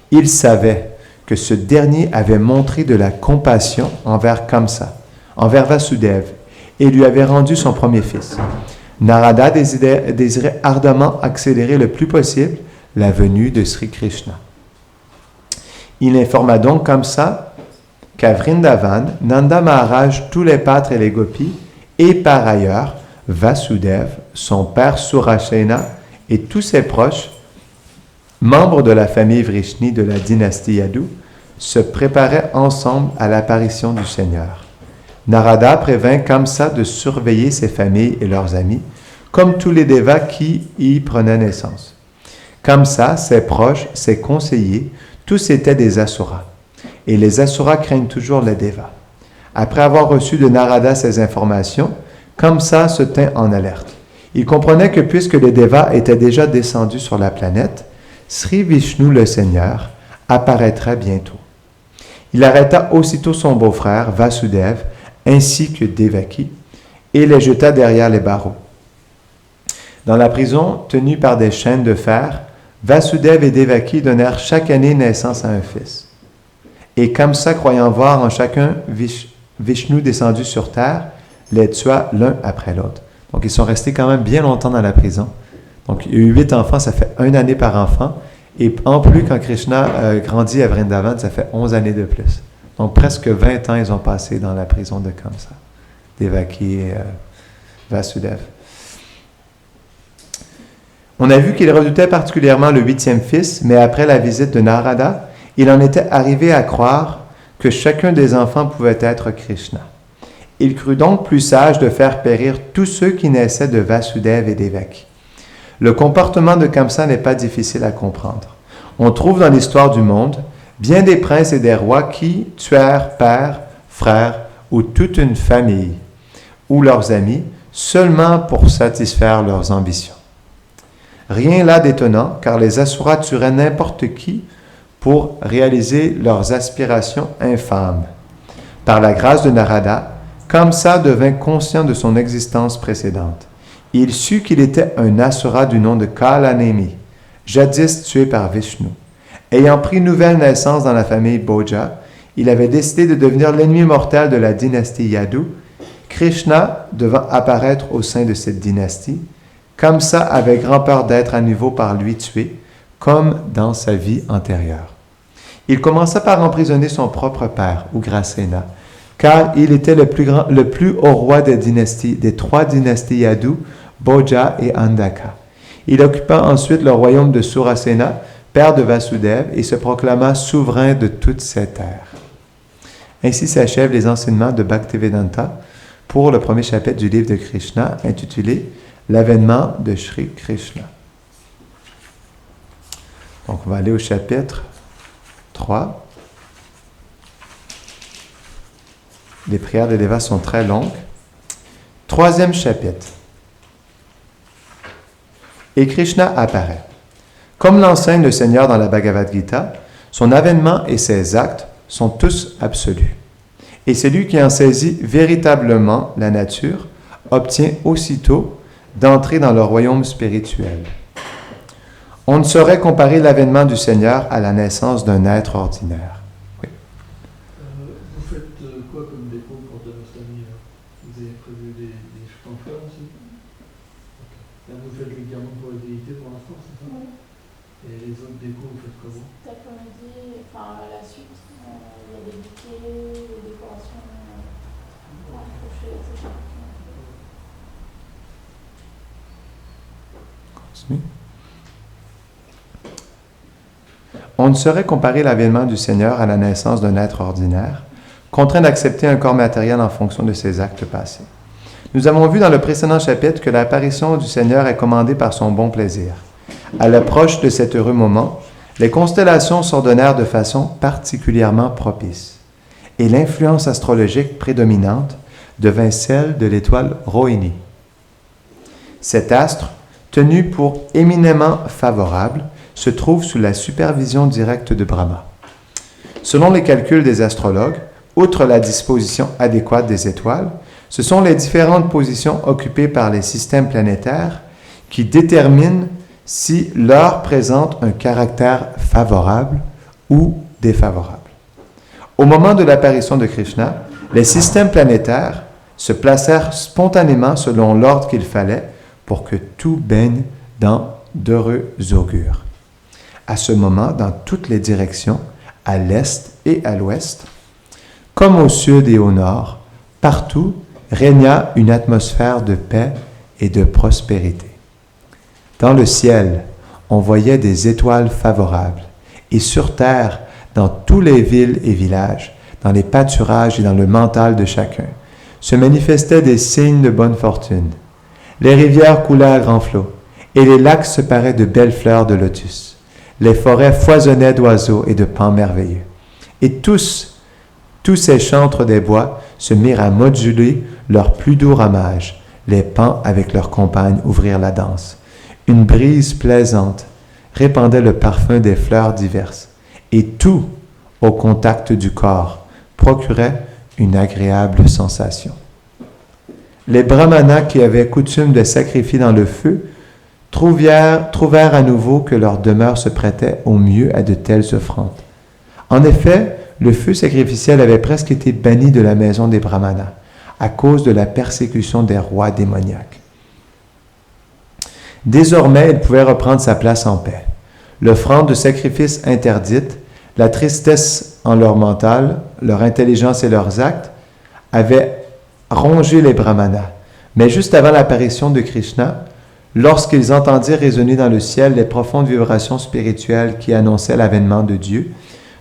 Il savait que ce dernier avait montré de la compassion envers Kamsa, envers Vasudeva, et lui avait rendu son premier fils. Narada désirait ardemment accélérer le plus possible la venue de Sri Krishna. Il informa donc Kamsa qu'à Vrindavan, Nanda Maharaj, tous les pâtres et les gopis, et par ailleurs, Vasudeva, son père Surasena et tous ses proches, membres de la famille Vrishni de la dynastie Yadu, se préparaient ensemble à l'apparition du Seigneur. Narada prévint Kamsa de surveiller ses familles et leurs amis, comme tous les devas qui y prenaient naissance. Kamsa, ses proches, ses conseillers, tous étaient des asuras. Et les asuras craignent toujours les devas. Après avoir reçu de Narada ces informations, Kamsa se tint en alerte. Il comprenait que puisque les devas étaient déjà descendus sur la planète, Sri Vishnu le Seigneur apparaîtrait bientôt. Il arrêta aussitôt son beau-frère Vasudeva ainsi que Devaki et les jeta derrière les barreaux. Dans la prison tenue par des chaînes de fer, Vasudeva et Devaki donnèrent chaque année naissance à un fils. Et Kamsa, croyant voir en chacun Vishnu descendu sur terre, les tua l'un après l'autre. Donc, ils sont restés quand même bien longtemps dans la prison. Donc, il y a eu 8 enfants, ça fait 1 année par enfant. Et en plus, quand Krishna grandit à Vrindavan, ça fait 11 années de plus. Donc, presque 20 ans, ils ont passé dans la prison de Kamsa, Devaki et Vasudeva. On a vu qu'il redoutait particulièrement le 8e fils, mais après la visite de Narada, il en était arrivé à croire que chacun des enfants pouvait être Krishna. Il crut donc plus sage de faire périr tous ceux qui naissaient de Vasudeva et d'évêques. Le comportement de Kamsa n'est pas difficile à comprendre. On trouve dans l'histoire du monde bien des princes et des rois qui tuèrent père, frère ou toute une famille ou leurs amis seulement pour satisfaire leurs ambitions. Rien là d'étonnant, car les Asuras tueraient n'importe qui pour réaliser leurs aspirations infâmes. Par la grâce de Narada, Kamsa devint conscient de son existence précédente. Il sut qu'il était un Asura du nom de Kalanemi, jadis tué par Vishnu. Ayant pris nouvelle naissance dans la famille Bhoja, il avait décidé de devenir l'ennemi mortel de la dynastie Yadu. Krishna devant apparaître au sein de cette dynastie, Kamsa avait grand peur d'être à nouveau par lui tué, comme dans sa vie antérieure. Il commença par emprisonner son propre père, Ugrasena, car il était le plus haut roi des trois dynasties Yadu, Bhoja et Andaka. Il occupa ensuite le royaume de Surasena, père de Vasudeva, et se proclama souverain de toute cette terre. Ainsi s'achèvent les enseignements de Bhaktivedanta pour le premier chapitre du livre de Krishna, intitulé « L'avènement de Shri Krishna ». Donc, on va aller au chapitre 3. Les prières des Devas sont très longues. Troisième chapitre. Et Krishna apparaît. Comme l'enseigne le Seigneur dans la Bhagavad Gita, son avènement et ses actes sont tous absolus. Et celui qui en saisit véritablement la nature obtient aussitôt d'entrer dans le royaume spirituel. On ne saurait comparer l'avènement du Seigneur à la naissance d'un être ordinaire. Oui. Vous faites quoi comme déco pour Janmashtami? Vous avez prévu des choses en faire aussi? Là, vous faites les guirlandes pour les déités pour l'instant, c'est ça? Oui. Et les autres décos, vous faites comment? Cet après-midi, enfin à la suite, il y a des bouquets, des décorations accrochées, etc. Continue. On ne saurait comparer l'avènement du Seigneur à la naissance d'un être ordinaire, contraint d'accepter un corps matériel en fonction de ses actes passés. Nous avons vu dans le précédent chapitre que l'apparition du Seigneur est commandée par son bon plaisir. À l'approche de cet heureux moment, les constellations s'ordonnèrent de façon particulièrement propice, et l'influence astrologique prédominante devint celle de l'étoile Rohini. Cet astre, tenu pour éminemment favorable, se trouve sous la supervision directe de Brahma. Selon les calculs des astrologues, outre la disposition adéquate des étoiles, ce sont les différentes positions occupées par les systèmes planétaires qui déterminent si l'heure présente un caractère favorable ou défavorable. Au moment de l'apparition de Krishna, les systèmes planétaires se placèrent spontanément selon l'ordre qu'il fallait pour que tout baigne dans d'heureux augures. À ce moment, dans toutes les directions, à l'est et à l'ouest, comme au sud et au nord, partout régna une atmosphère de paix et de prospérité. Dans le ciel, on voyait des étoiles favorables, et sur terre, dans tous les villes et villages, dans les pâturages et dans le mental de chacun, se manifestaient des signes de bonne fortune. Les rivières coulaient à grands flots, et les lacs se paraient de belles fleurs de lotus. Les forêts foisonnaient d'oiseaux et de paons merveilleux. Et tous ces chantres des bois se mirent à moduler leur plus doux ramage. Les paons avec leurs compagnes ouvrirent la danse. Une brise plaisante répandait le parfum des fleurs diverses. Et tout, au contact du corps, procurait une agréable sensation. Les brahmanas qui avaient coutume de sacrifier dans le feu trouvèrent à nouveau que leur demeure se prêtait au mieux à de telles offrandes. En effet, le feu sacrificiel avait presque été banni de la maison des brahmanas à cause de la persécution des rois démoniaques. Désormais, il pouvait reprendre sa place en paix. L'offrande de sacrifice interdite, la tristesse en leur mental, leur intelligence et leurs actes avaient rongé les brahmanas. Mais juste avant l'apparition de Krishna, lorsqu'ils entendirent résonner dans le ciel les profondes vibrations spirituelles qui annonçaient l'avènement de Dieu,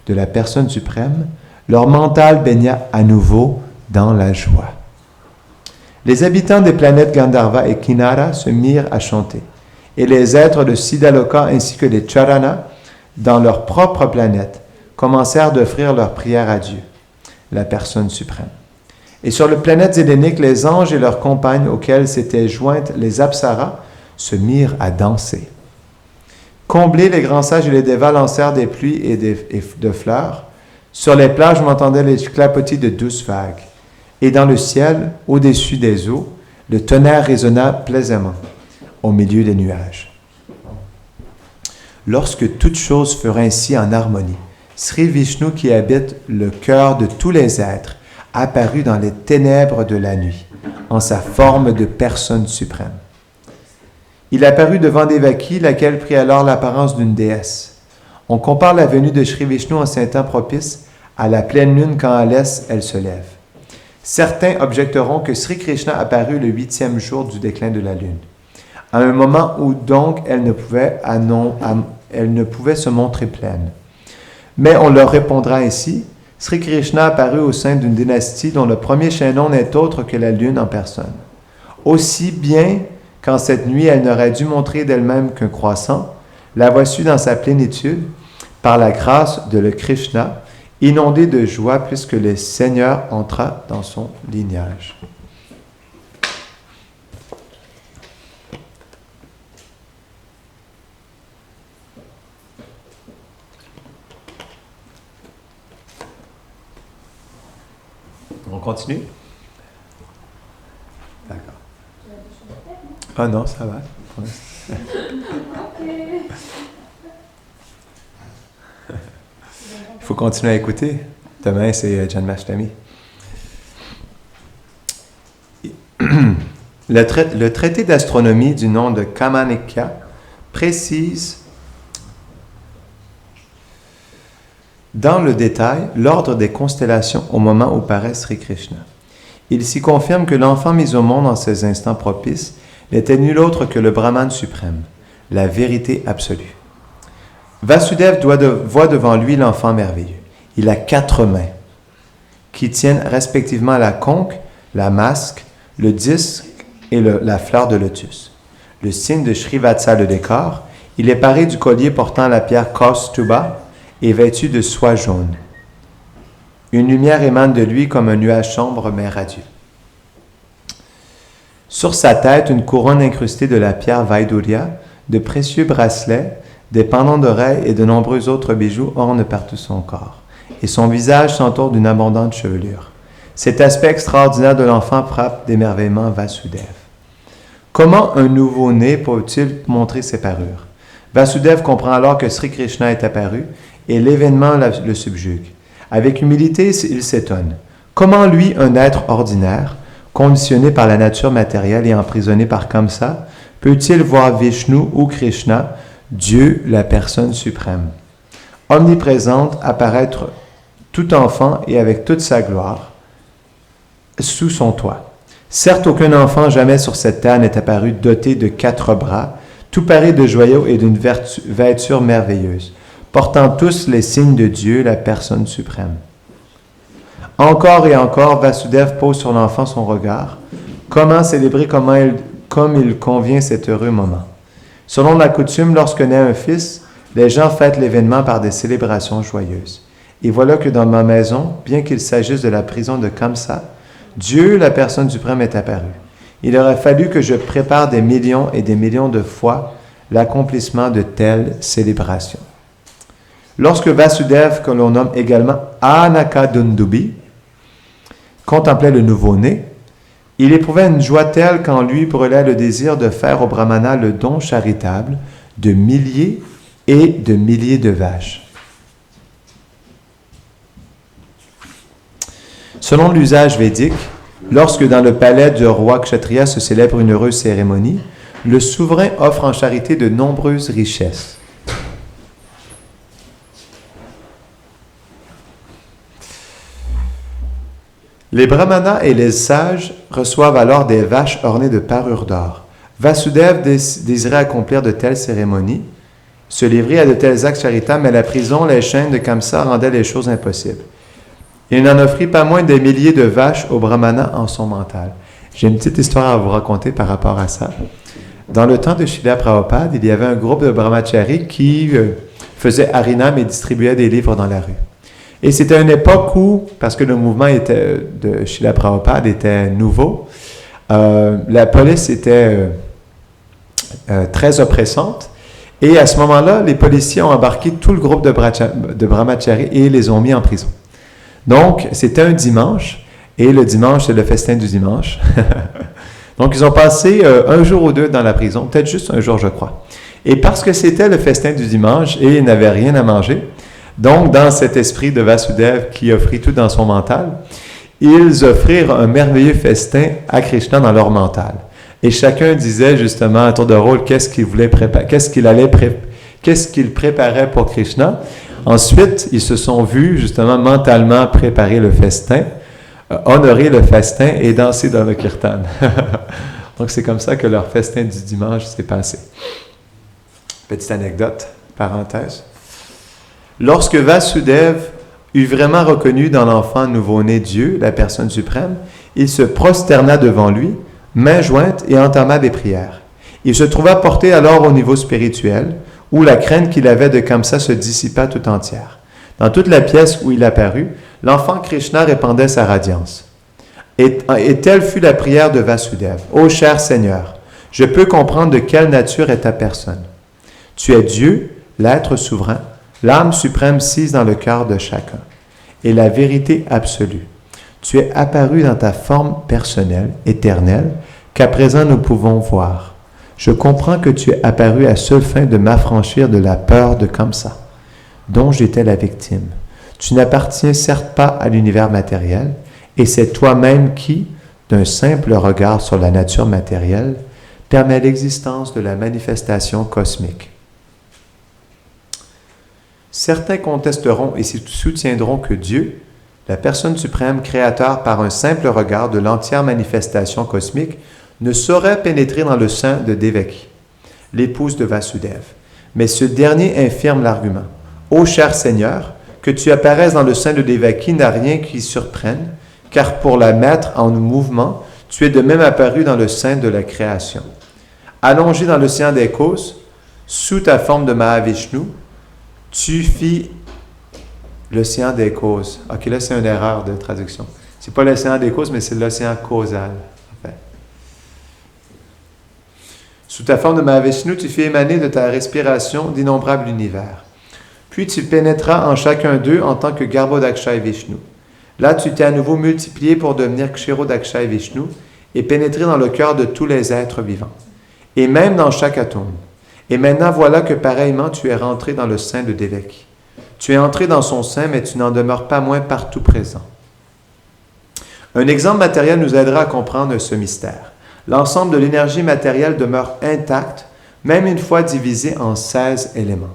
de la personne suprême, leur mental baigna à nouveau dans la joie. Les habitants des planètes Gandharva et Kinara se mirent à chanter, et les êtres de Siddhaloka ainsi que les Charana, dans leur propre planète, commencèrent d'offrir leurs prières à Dieu, la personne suprême. Et sur les planètes helléniques, les anges et leurs compagnes auxquelles s'étaient jointes les apsaras se mirent à danser. Comblés, les grands sages et les dévas lancèrent des pluies et de fleurs. Sur les plages, on entendait les clapotis de douces vagues. Et dans le ciel, au-dessus des eaux, le tonnerre résonna plaisamment au milieu des nuages. Lorsque toutes choses furent ainsi en harmonie, Sri Vishnu, qui habite le cœur de tous les êtres, apparut dans les ténèbres de la nuit, en sa forme de personne suprême. Il apparut devant Devaki, laquelle prit alors l'apparence d'une déesse. On compare la venue de Sri Vishnu en ces temps propices à la pleine lune quand à l'est elle se lève. Certains objecteront que Sri Krishna apparut le 8e jour du déclin de la lune, à un moment où donc elle ne pouvait se montrer pleine. Mais on leur répondra ainsi, Sri Krishna apparut au sein d'une dynastie dont le premier chaînon n'est autre que la lune en personne. Aussi bien qu'en cette nuit elle n'aurait dû montrer d'elle-même qu'un croissant, la voici dans sa plénitude, par la grâce de le Krishna, inondé de joie puisque le Seigneur entra dans son lignage. On continue? D'accord. Ah non, ça va. Il faut continuer à écouter. Demain, c'est Janmashtami. Le traité d'astronomie du nom de Kamanekya précise dans le détail l'ordre des constellations au moment où paraît Sri Krishna. Il s'y confirme que l'enfant mis au monde en ces instants propices n'était nul autre que le Brahman suprême, la vérité absolue. Vasudev voit devant lui l'enfant merveilleux. Il a 4 mains qui tiennent respectivement la conque, la masque, le disque et la fleur de lotus. Le signe de Srivatsa le décor, il est paré du collier portant la pierre Kaustuba et vêtu de soie jaune. Une lumière émane de lui comme un nuage sombre mais radieux. Sur sa tête, une couronne incrustée de la pierre Vaidurya, de précieux bracelets, des pendants d'oreilles et de nombreux autres bijoux ornent partout son corps, et son visage s'entoure d'une abondante chevelure. Cet aspect extraordinaire de l'enfant frappe d'émerveillement Vasudev. Comment un nouveau-né peut-il montrer ses parures? Vasudev comprend alors que Sri Krishna est apparu et l'événement le subjugue. Avec humilité, il s'étonne. Comment lui, un être ordinaire, conditionné par la nature matérielle et emprisonné par Kamsa, peut-il voir Vishnu ou Krishna, Dieu, la personne suprême, omniprésente, apparaître tout enfant et avec toute sa gloire, sous son toit? Certes, aucun enfant jamais sur cette terre n'est apparu doté de 4 bras, tout paré de joyaux et d'une vêture merveilleuse, portant tous les signes de Dieu, la personne suprême. Encore et encore, Vasudev pose sur l'enfant son regard. Comment célébrer comme il convient cet heureux moment? Selon la coutume, lorsque naît un fils, les gens fêtent l'événement par des célébrations joyeuses. Et voilà que dans ma maison, bien qu'il s'agisse de la prison de Kamsa, Dieu, la personne suprême, est apparu. Il aurait fallu que je prépare des millions et des millions de fois l'accomplissement de telles célébrations. Lorsque Vasudev, que l'on nomme également Anakadundubi, contemplait le nouveau-né, il éprouvait une joie telle qu'en lui brûlait le désir de faire au Brahmana le don charitable de milliers et de milliers de vaches. Selon l'usage védique, lorsque dans le palais du roi Kshatriya se célèbre une heureuse cérémonie, le souverain offre en charité de nombreuses richesses. Les brahmanas et les sages reçoivent alors des vaches ornées de parures d'or. Vasudev désirait accomplir de telles cérémonies, se livrer à de tels actes charitables, mais la prison, les chaînes de Kamsa rendaient les choses impossibles. Il n'en offrit pas moins des milliers de vaches aux brahmanas en son mental. J'ai une petite histoire à vous raconter par rapport à ça. Dans le temps de Srila Prabhupada, il y avait un groupe de brahmacharis qui faisait harinam et distribuait des livres dans la rue. Et c'était une époque où, parce que le mouvement de Srila Prabhupada était nouveau, la police était très oppressante. Et à ce moment-là, les policiers ont embarqué tout le groupe de brahmacharis et les ont mis en prison. Donc, c'était un dimanche, et le dimanche, c'est le festin du dimanche. Donc, ils ont passé un jour ou deux dans la prison, peut-être juste un jour, je crois. Et parce que c'était le festin du dimanche et ils n'avaient rien à manger, donc, dans cet esprit de Vasudev qui offrit tout dans son mental, ils offrirent un merveilleux festin à Krishna dans leur mental. Et chacun disait justement à tour de rôle qu'est-ce qu'il voulait préparer, qu'est-ce qu'il préparait pour Krishna. Ensuite, ils se sont vus justement mentalement préparer le festin, honorer le festin et danser dans le kirtan. Donc c'est comme ça que leur festin du dimanche s'est passé. Petite anecdote, parenthèse. Lorsque Vasudev eut vraiment reconnu dans l'enfant nouveau-né Dieu, la personne suprême, il se prosterna devant lui, mains jointes et entama des prières. Il se trouva porté alors au niveau spirituel, où la crainte qu'il avait de Kamsa se dissipa tout entière. Dans toute la pièce où il apparut, l'enfant Krishna répandait sa radiance. Et telle fut la prière de Vasudev. « Ô cher Seigneur, je peux comprendre de quelle nature est ta personne. Tu es Dieu, l'être souverain, l'âme suprême sise dans le cœur de chacun, et la vérité absolue. Tu es apparu dans ta forme personnelle, éternelle, qu'à présent nous pouvons voir. Je comprends que tu es apparu à seule fin de m'affranchir de la peur de Kamsa, dont j'étais la victime. Tu n'appartiens certes pas à l'univers matériel, et c'est toi-même qui, d'un simple regard sur la nature matérielle, permet l'existence de la manifestation cosmique. Certains contesteront et soutiendront que Dieu, la personne suprême créateur par un simple regard de l'entière manifestation cosmique, ne saurait pénétrer dans le sein de Devaki, l'épouse de Vasudev. Mais ce dernier infirme l'argument. Ô cher Seigneur, que tu apparaisses dans le sein de Devaki n'a rien qui surprenne, car pour la mettre en mouvement, tu es de même apparu dans le sein de la création. Allongé dans l'océan des causes, sous ta forme de Mahavishnu, tu fis l'océan des causes. Ok, là c'est une erreur de traduction. C'est pas l'océan des causes, mais c'est l'océan causal. Enfin. Sous ta forme de Mahavishnu, tu fis émaner de ta respiration d'innombrables univers. Puis tu pénétras en chacun d'eux en tant que Garbhodakshay Vishnu. Là, tu t'es à nouveau multiplié pour devenir Kshirodakshay Vishnu et pénétrer dans le cœur de tous les êtres vivants, et même dans chaque atome. Et maintenant, voilà que pareillement, tu es rentré dans le sein de Devaki. Tu es entré dans son sein, mais tu n'en demeures pas moins partout présent. Un exemple matériel nous aidera à comprendre ce mystère. L'ensemble de l'énergie matérielle demeure intact, même une fois divisé en 16 éléments.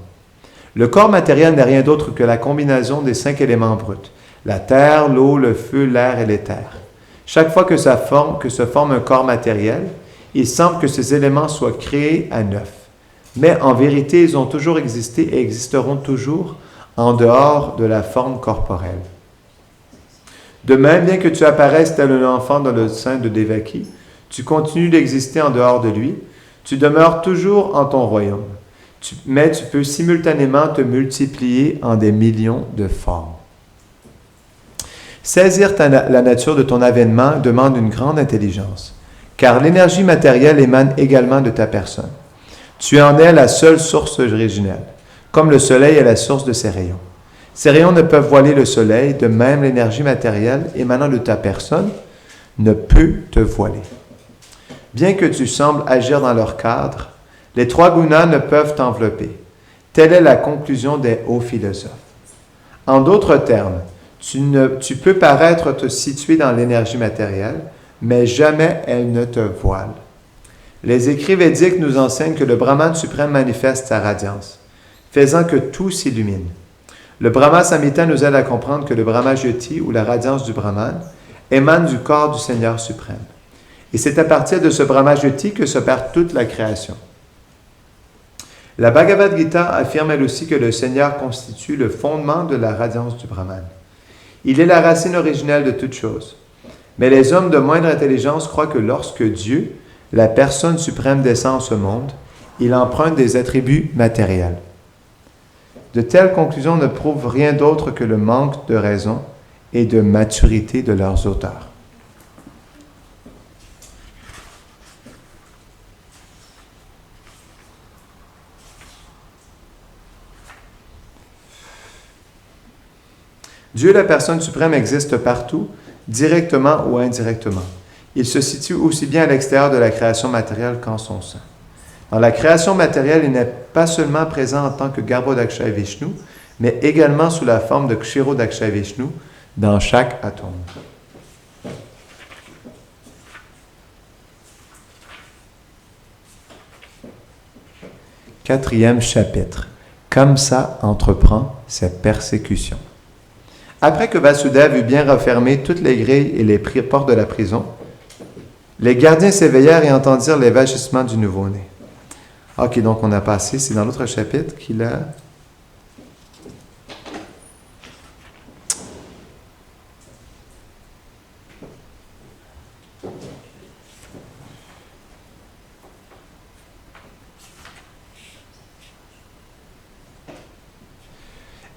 Le corps matériel n'est rien d'autre que la combinaison des 5 éléments bruts, la terre, l'eau, le feu, l'air et l'éther. Chaque fois que se forme un corps matériel, il semble que ces éléments soient créés à neuf. Mais en vérité, ils ont toujours existé et existeront toujours en dehors de la forme corporelle. De même, bien que tu apparaisses tel un enfant dans le sein de Devaki, tu continues d'exister en dehors de lui, tu demeures toujours en ton royaume, mais tu peux simultanément te multiplier en des millions de formes. Saisir la nature de ton avènement demande une grande intelligence, car l'énergie matérielle émane également de ta personne. Tu en es la seule source originelle, comme le soleil est la source de ses rayons. Ces rayons ne peuvent voiler le soleil, de même l'énergie matérielle émanant de ta personne ne peut te voiler. Bien que tu sembles agir dans leur cadre, les 3 gunas ne peuvent t'envelopper. Telle est la conclusion des hauts philosophes. En d'autres termes, tu peux paraître te situer dans l'énergie matérielle, mais jamais elle ne te voile. Les écrits védiques nous enseignent que le Brahman suprême manifeste sa radiance, faisant que tout s'illumine. Le Brahma Samhita nous aide à comprendre que le Brahma Jyoti, ou la radiance du Brahman, émane du corps du Seigneur suprême. Et c'est à partir de ce Brahma Jyoti que s'opère toute la création. La Bhagavad Gita affirme elle aussi que le Seigneur constitue le fondement de la radiance du Brahman. Il est la racine originelle de toute chose. Mais les hommes de moindre intelligence croient que lorsque Dieu, la personne suprême, descend en ce monde, il emprunte des attributs matériels. De telles conclusions ne prouvent rien d'autre que le manque de raison et de maturité de leurs auteurs. Dieu, la personne suprême, existe partout, directement ou indirectement. Il se situe aussi bien à l'extérieur de la création matérielle qu'en son sein. Dans la création matérielle, il n'est pas seulement présent en tant que Garbhodakshay Vishnu, mais également sous la forme de Kshirodakshay Vishnu dans chaque atome. Quatrième chapitre. Kamsa entreprend ses persécutions. Après que Vasudeva eut bien refermé toutes les grilles et les portes de la prison, les gardiens s'éveillèrent et entendirent les vagissements du nouveau-né. Ok, donc on a passé, c'est dans l'autre chapitre qu'il a...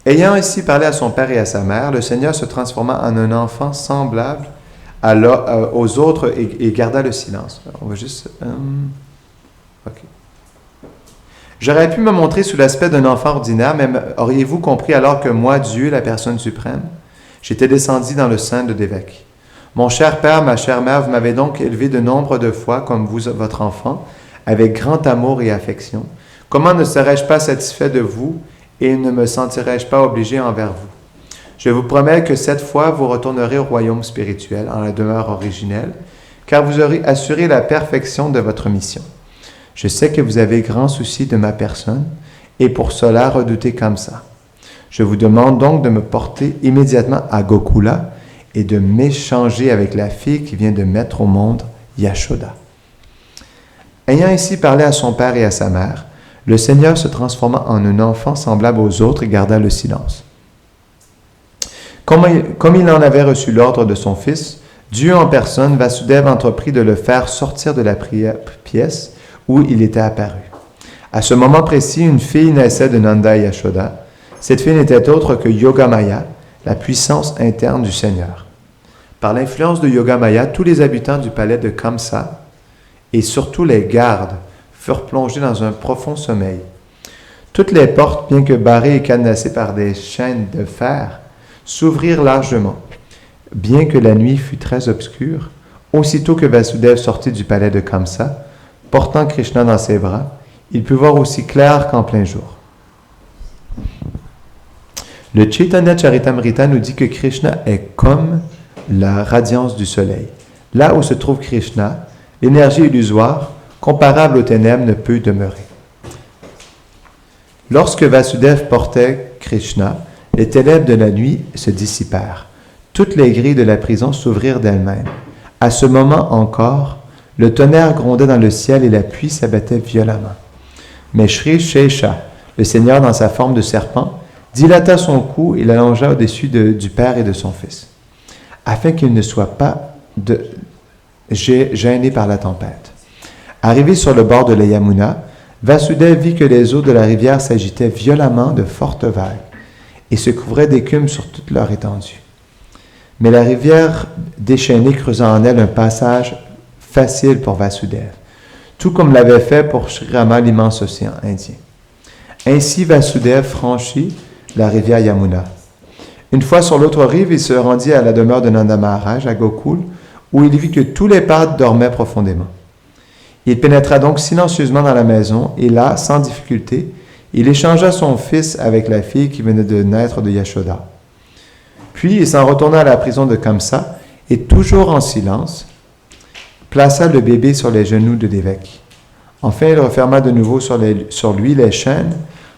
Ayant ainsi parlé à son père et à sa mère, le Seigneur se transforma en un enfant semblable aux autres et garda le silence. On va juste... Ok. J'aurais pu me montrer sous l'aspect d'un enfant ordinaire, mais auriez-vous compris alors que moi, Dieu, la personne suprême, j'étais descendu dans le sein de Devaki. Mon cher père, ma chère mère, vous m'avez donc élevé de nombre de fois comme vous, votre enfant, avec grand amour et affection. Comment ne serais-je pas satisfait de vous et ne me sentirais-je pas obligé envers vous? Je vous promets que cette fois, vous retournerez au royaume spirituel, en la demeure originelle, car vous aurez assuré la perfection de votre mission. Je sais que vous avez grand souci de ma personne, et pour cela redoutez Kamsa. Je vous demande donc de me porter immédiatement à Gokula et de m'échanger avec la fille qui vient de mettre au monde Yashoda. Ayant ainsi parlé à son père et à sa mère, le Seigneur se transforma en un enfant semblable aux autres et garda le silence. Comme il en avait reçu l'ordre de son fils, Dieu en personne, Vasudeva entreprit de le faire sortir de la pièce où il était apparu. À ce moment précis, une fille naissait de Nanda et Yashoda. Cette fille n'était autre que Yogamaya, la puissance interne du Seigneur. Par l'influence de Yogamaya, tous les habitants du palais de Kamsa, et surtout les gardes, furent plongés dans un profond sommeil. Toutes les portes, bien que barrées et cadenassées par des chaînes de fer, s'ouvrirent largement. Bien que la nuit fût très obscure, aussitôt que Vasudeva sortit du palais de Kamsa, portant Krishna dans ses bras, il put voir aussi clair qu'en plein jour. Le Chaitanya Charitamrita nous dit que Krishna est comme la radiance du soleil. Là où se trouve Krishna, l'énergie illusoire, comparable aux ténèbres, ne peut demeurer. Lorsque Vasudeva portait Krishna, les ténèbres de la nuit se dissipèrent. Toutes les grilles de la prison s'ouvrirent d'elles-mêmes. À ce moment encore, le tonnerre grondait dans le ciel et la pluie s'abattait violemment. Mais Shri Shesha, le Seigneur dans sa forme de serpent, dilata son cou et l'allongea au-dessus du Père et de son Fils, afin qu'il ne soit pas gêné par la tempête. Arrivé sur le bord de la Yamuna, Vasudeva vit que les eaux de la rivière s'agitaient violemment de fortes vagues et se couvraient d'écume sur toute leur étendue. Mais la rivière déchaînée creusa en elle un passage facile pour Vasudeva, tout comme l'avait fait pour Sri Rama l'immense océan Indien. Ainsi Vasudeva franchit la rivière Yamuna. Une fois sur l'autre rive, il se rendit à la demeure de Nanda Maharaj à Gokul, où il vit que tous les pâtres dormaient profondément. Il pénétra donc silencieusement dans la maison, et là, sans difficulté, il échangea son fils avec la fille qui venait de naître de Yashoda. Puis il s'en retourna à la prison de Kamsa, et toujours en silence, plaça le bébé sur les genoux de Devaki. Enfin, il referma de nouveau sur lui les chaînes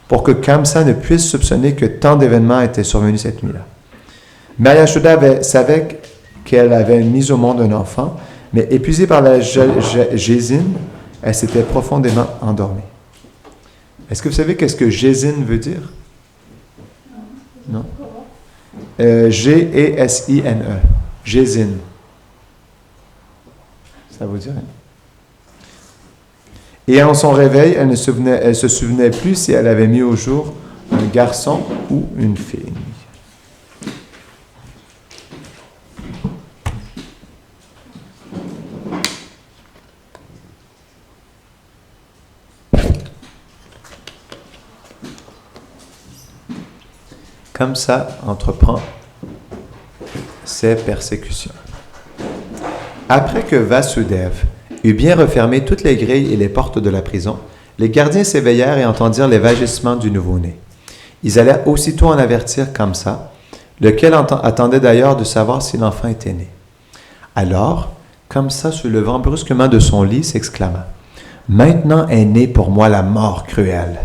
pour que Kamsa ne puisse soupçonner que tant d'événements étaient survenus cette nuit-là. Mère Yashoda savait qu'elle avait mis au monde un enfant, mais épuisée par la gésine, elle s'était profondément endormie. Est-ce que vous savez qu'est-ce que gésine veut dire? Non? G-E-S-I-N-E. Gésine. Ça vous dit rien? Et en son réveil, elle se souvenait plus si elle avait mis au jour un garçon ou une fille. Comme ça entreprend ses persécutions. Après que Vasudeva eut bien refermé toutes les grilles et les portes de la prison, les gardiens s'éveillèrent et entendirent les vagissements du nouveau-né. Ils allèrent aussitôt en avertir Kamsa, lequel attendait d'ailleurs de savoir si l'enfant était né. Alors, Kamsa, se levant brusquement de son lit, s'exclama « Maintenant est née pour moi la mort cruelle. »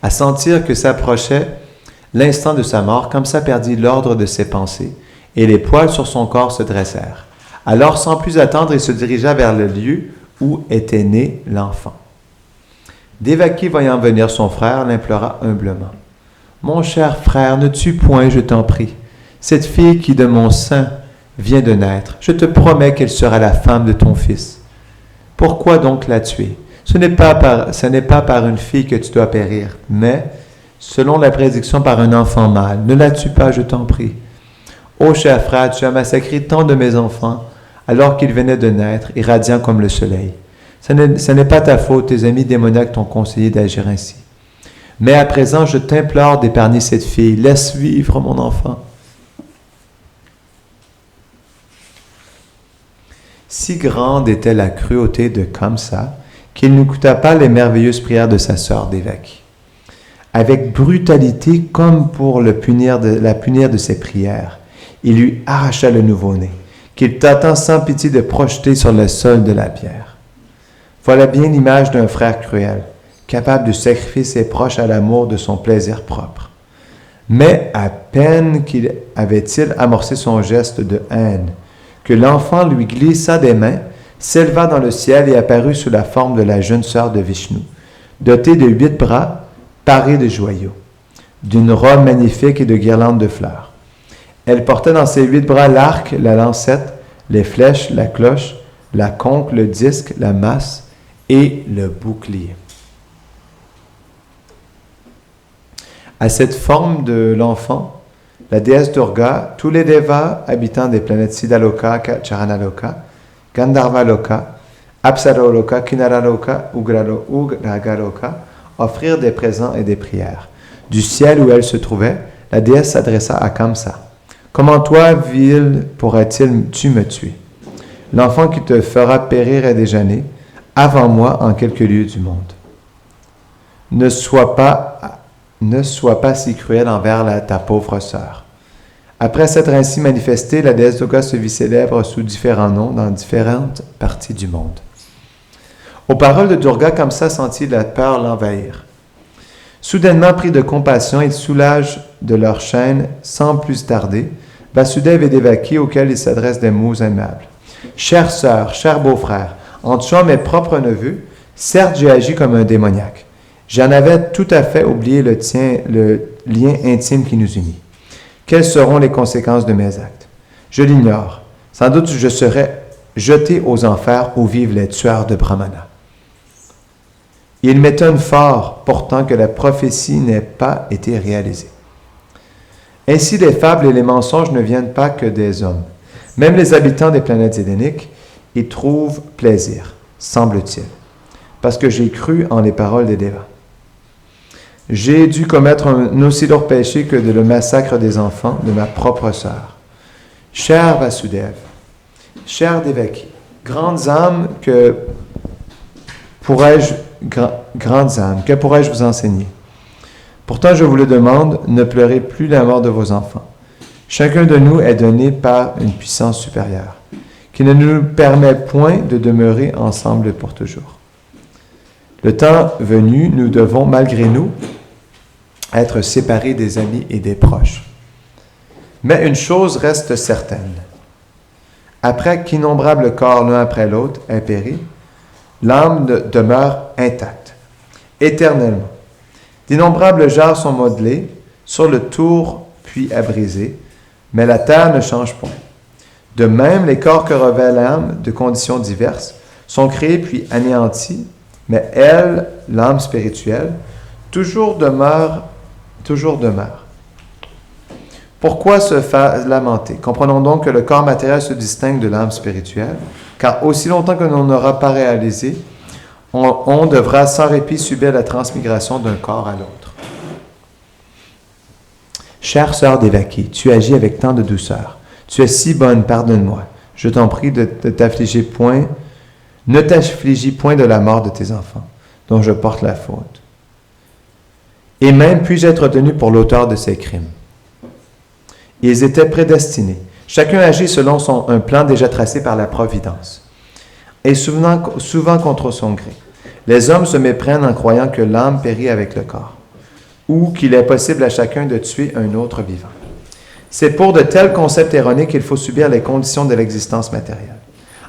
À sentir que s'approchait l'instant de sa mort, Kamsa perdit l'ordre de ses pensées, et les poils sur son corps se dressèrent. Alors, sans plus attendre, il se dirigea vers le lieu où était né l'enfant. Devaki, voyant venir son frère, l'implora humblement. « Mon cher frère, ne tue point, je t'en prie. Cette fille qui de mon sein vient de naître, je te promets qu'elle sera la femme de ton fils. Pourquoi donc la tuer? Ce n'est pas par une fille que tu dois périr, mais, selon la prédiction, par un enfant mâle. Ne la tue pas, je t'en prie. Ô cher frère, tu as massacré tant de mes enfants, alors qu'ils venaient de naître, irradiants comme le soleil. Ce n'est pas ta faute, tes amis démoniaques t'ont conseillé d'agir ainsi. Mais à présent, je t'implore d'épargner cette fille. Laisse vivre mon enfant. » Si grande était la cruauté de Kamsa qu'il n'écouta pas les merveilleuses prières de sa sœur Devaki. Avec brutalité, comme pour la punir de ses prières, il lui arracha le nouveau-né, qu'il tâta sans pitié de projeter sur le sol de la pierre. Voilà bien l'image d'un frère cruel, capable de sacrifier ses proches à l'amour de son plaisir propre. Mais à peine avait-il amorcé son geste de haine, que l'enfant lui glissa des mains, s'éleva dans le ciel et apparut sous la forme de la jeune sœur de Vishnu, dotée de 8 bras, parée de joyaux, d'une robe magnifique et de guirlandes de fleurs. Elle portait dans ses 8 bras l'arc, la lancette, les flèches, la cloche, la conque, le disque, la masse et le bouclier. À cette forme de l'enfant, la déesse Durga, tous les devas habitants des planètes Siddhaloka, Charanaloka, Gandharvaloka, Apsaraloka, Kinaraloka, Ugragaloka offrirent des présents et des prières. Du ciel où elle se trouvait, la déesse s'adressa à Kamsa. « Comment toi, vil, pourrais-tu me tuer? L'enfant qui te fera périr est déjà né, avant moi en quelques lieues du monde. Ne sois pas si cruel envers ta pauvre sœur. » Après s'être ainsi manifestée, la déesse Durga se vit célèbre sous différents noms dans différentes parties du monde. Aux paroles de Durga, Kamsa sentit la peur l'envahir. Soudainement pris de compassion, il soulage de leur chaîne sans plus tarder Vasudeva et Devaki, auxquels il s'adresse des mots aimables. « Chère sœur, cher beau-frère, en tuant mes propres neveux, certes j'ai agi comme un démoniaque. J'en avais tout à fait oublié le lien intime qui nous unit. Quelles seront les conséquences de mes actes? Je l'ignore. Sans doute je serai jeté aux enfers où vivent les tueurs de Brahmana. Il m'étonne fort, pourtant, que la prophétie n'ait pas été réalisée. Ainsi, les fables et les mensonges ne viennent pas que des hommes. Même les habitants des planètes édéniques y trouvent plaisir, semble-t-il, parce que j'ai cru en les paroles des Devas. J'ai dû commettre un aussi lourd péché que le massacre des enfants de ma propre sœur. Cher Vasudeva, cher Devaki, grandes âmes, que pourrais-je vous enseigner? Pourtant, je vous le demande, ne pleurez plus la mort de vos enfants. Chacun de nous est donné par une puissance supérieure, qui ne nous permet point de demeurer ensemble pour toujours. Le temps venu, nous devons, malgré nous, être séparés des amis et des proches. Mais une chose reste certaine. Après qu'innombrables corps l'un après l'autre aient péri, l'âme demeure intacte, éternellement. D'innombrables jarres sont modelés sur le tour puis à briser, mais la terre ne change point. De même, les corps que revêt l'âme de conditions diverses sont créés puis anéantis, mais elle, l'âme spirituelle, toujours demeure. Pourquoi se faire lamenter? Comprenons donc que le corps matériel se distingue de l'âme spirituelle, car aussi longtemps que l'on n'aura pas réalisé, on devra sans répit subir la transmigration d'un corps à l'autre. Chère sœur d'Évaquie, tu agis avec tant de douceur. Tu es si bonne, pardonne-moi. Je t'en prie de t'affliger point. Ne t'affligis point de la mort de tes enfants, dont je porte la faute. Et même puis-je être tenu pour l'auteur de ces crimes. Ils étaient prédestinés. Chacun agit selon un plan déjà tracé par la providence, et souvent contre son gré. Les hommes se méprennent en croyant que l'âme périt avec le corps, ou qu'il est possible à chacun de tuer un autre vivant. C'est pour de tels concepts erronés qu'il faut subir les conditions de l'existence matérielle.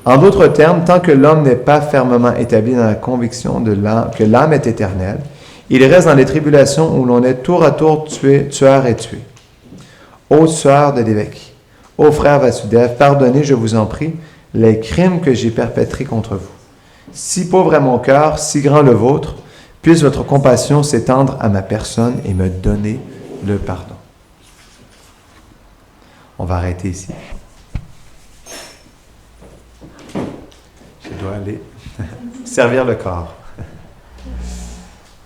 En d'autres termes, tant que l'homme n'est pas fermement établi dans la conviction que l'âme est éternelle, il reste dans les tribulations où l'on est tour à tour tueur et tué. Ô sœur de l'évêque, ô frère Vasudev, pardonnez, je vous en prie, les crimes que j'ai perpétrés contre vous. Si pauvre est mon cœur, si grand le vôtre, puisse votre compassion s'étendre à ma personne et me donner le pardon. On va arrêter ici. Je dois aller servir le corps.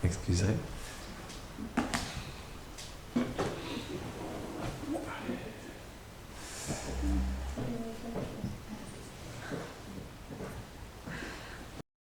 Excuserez.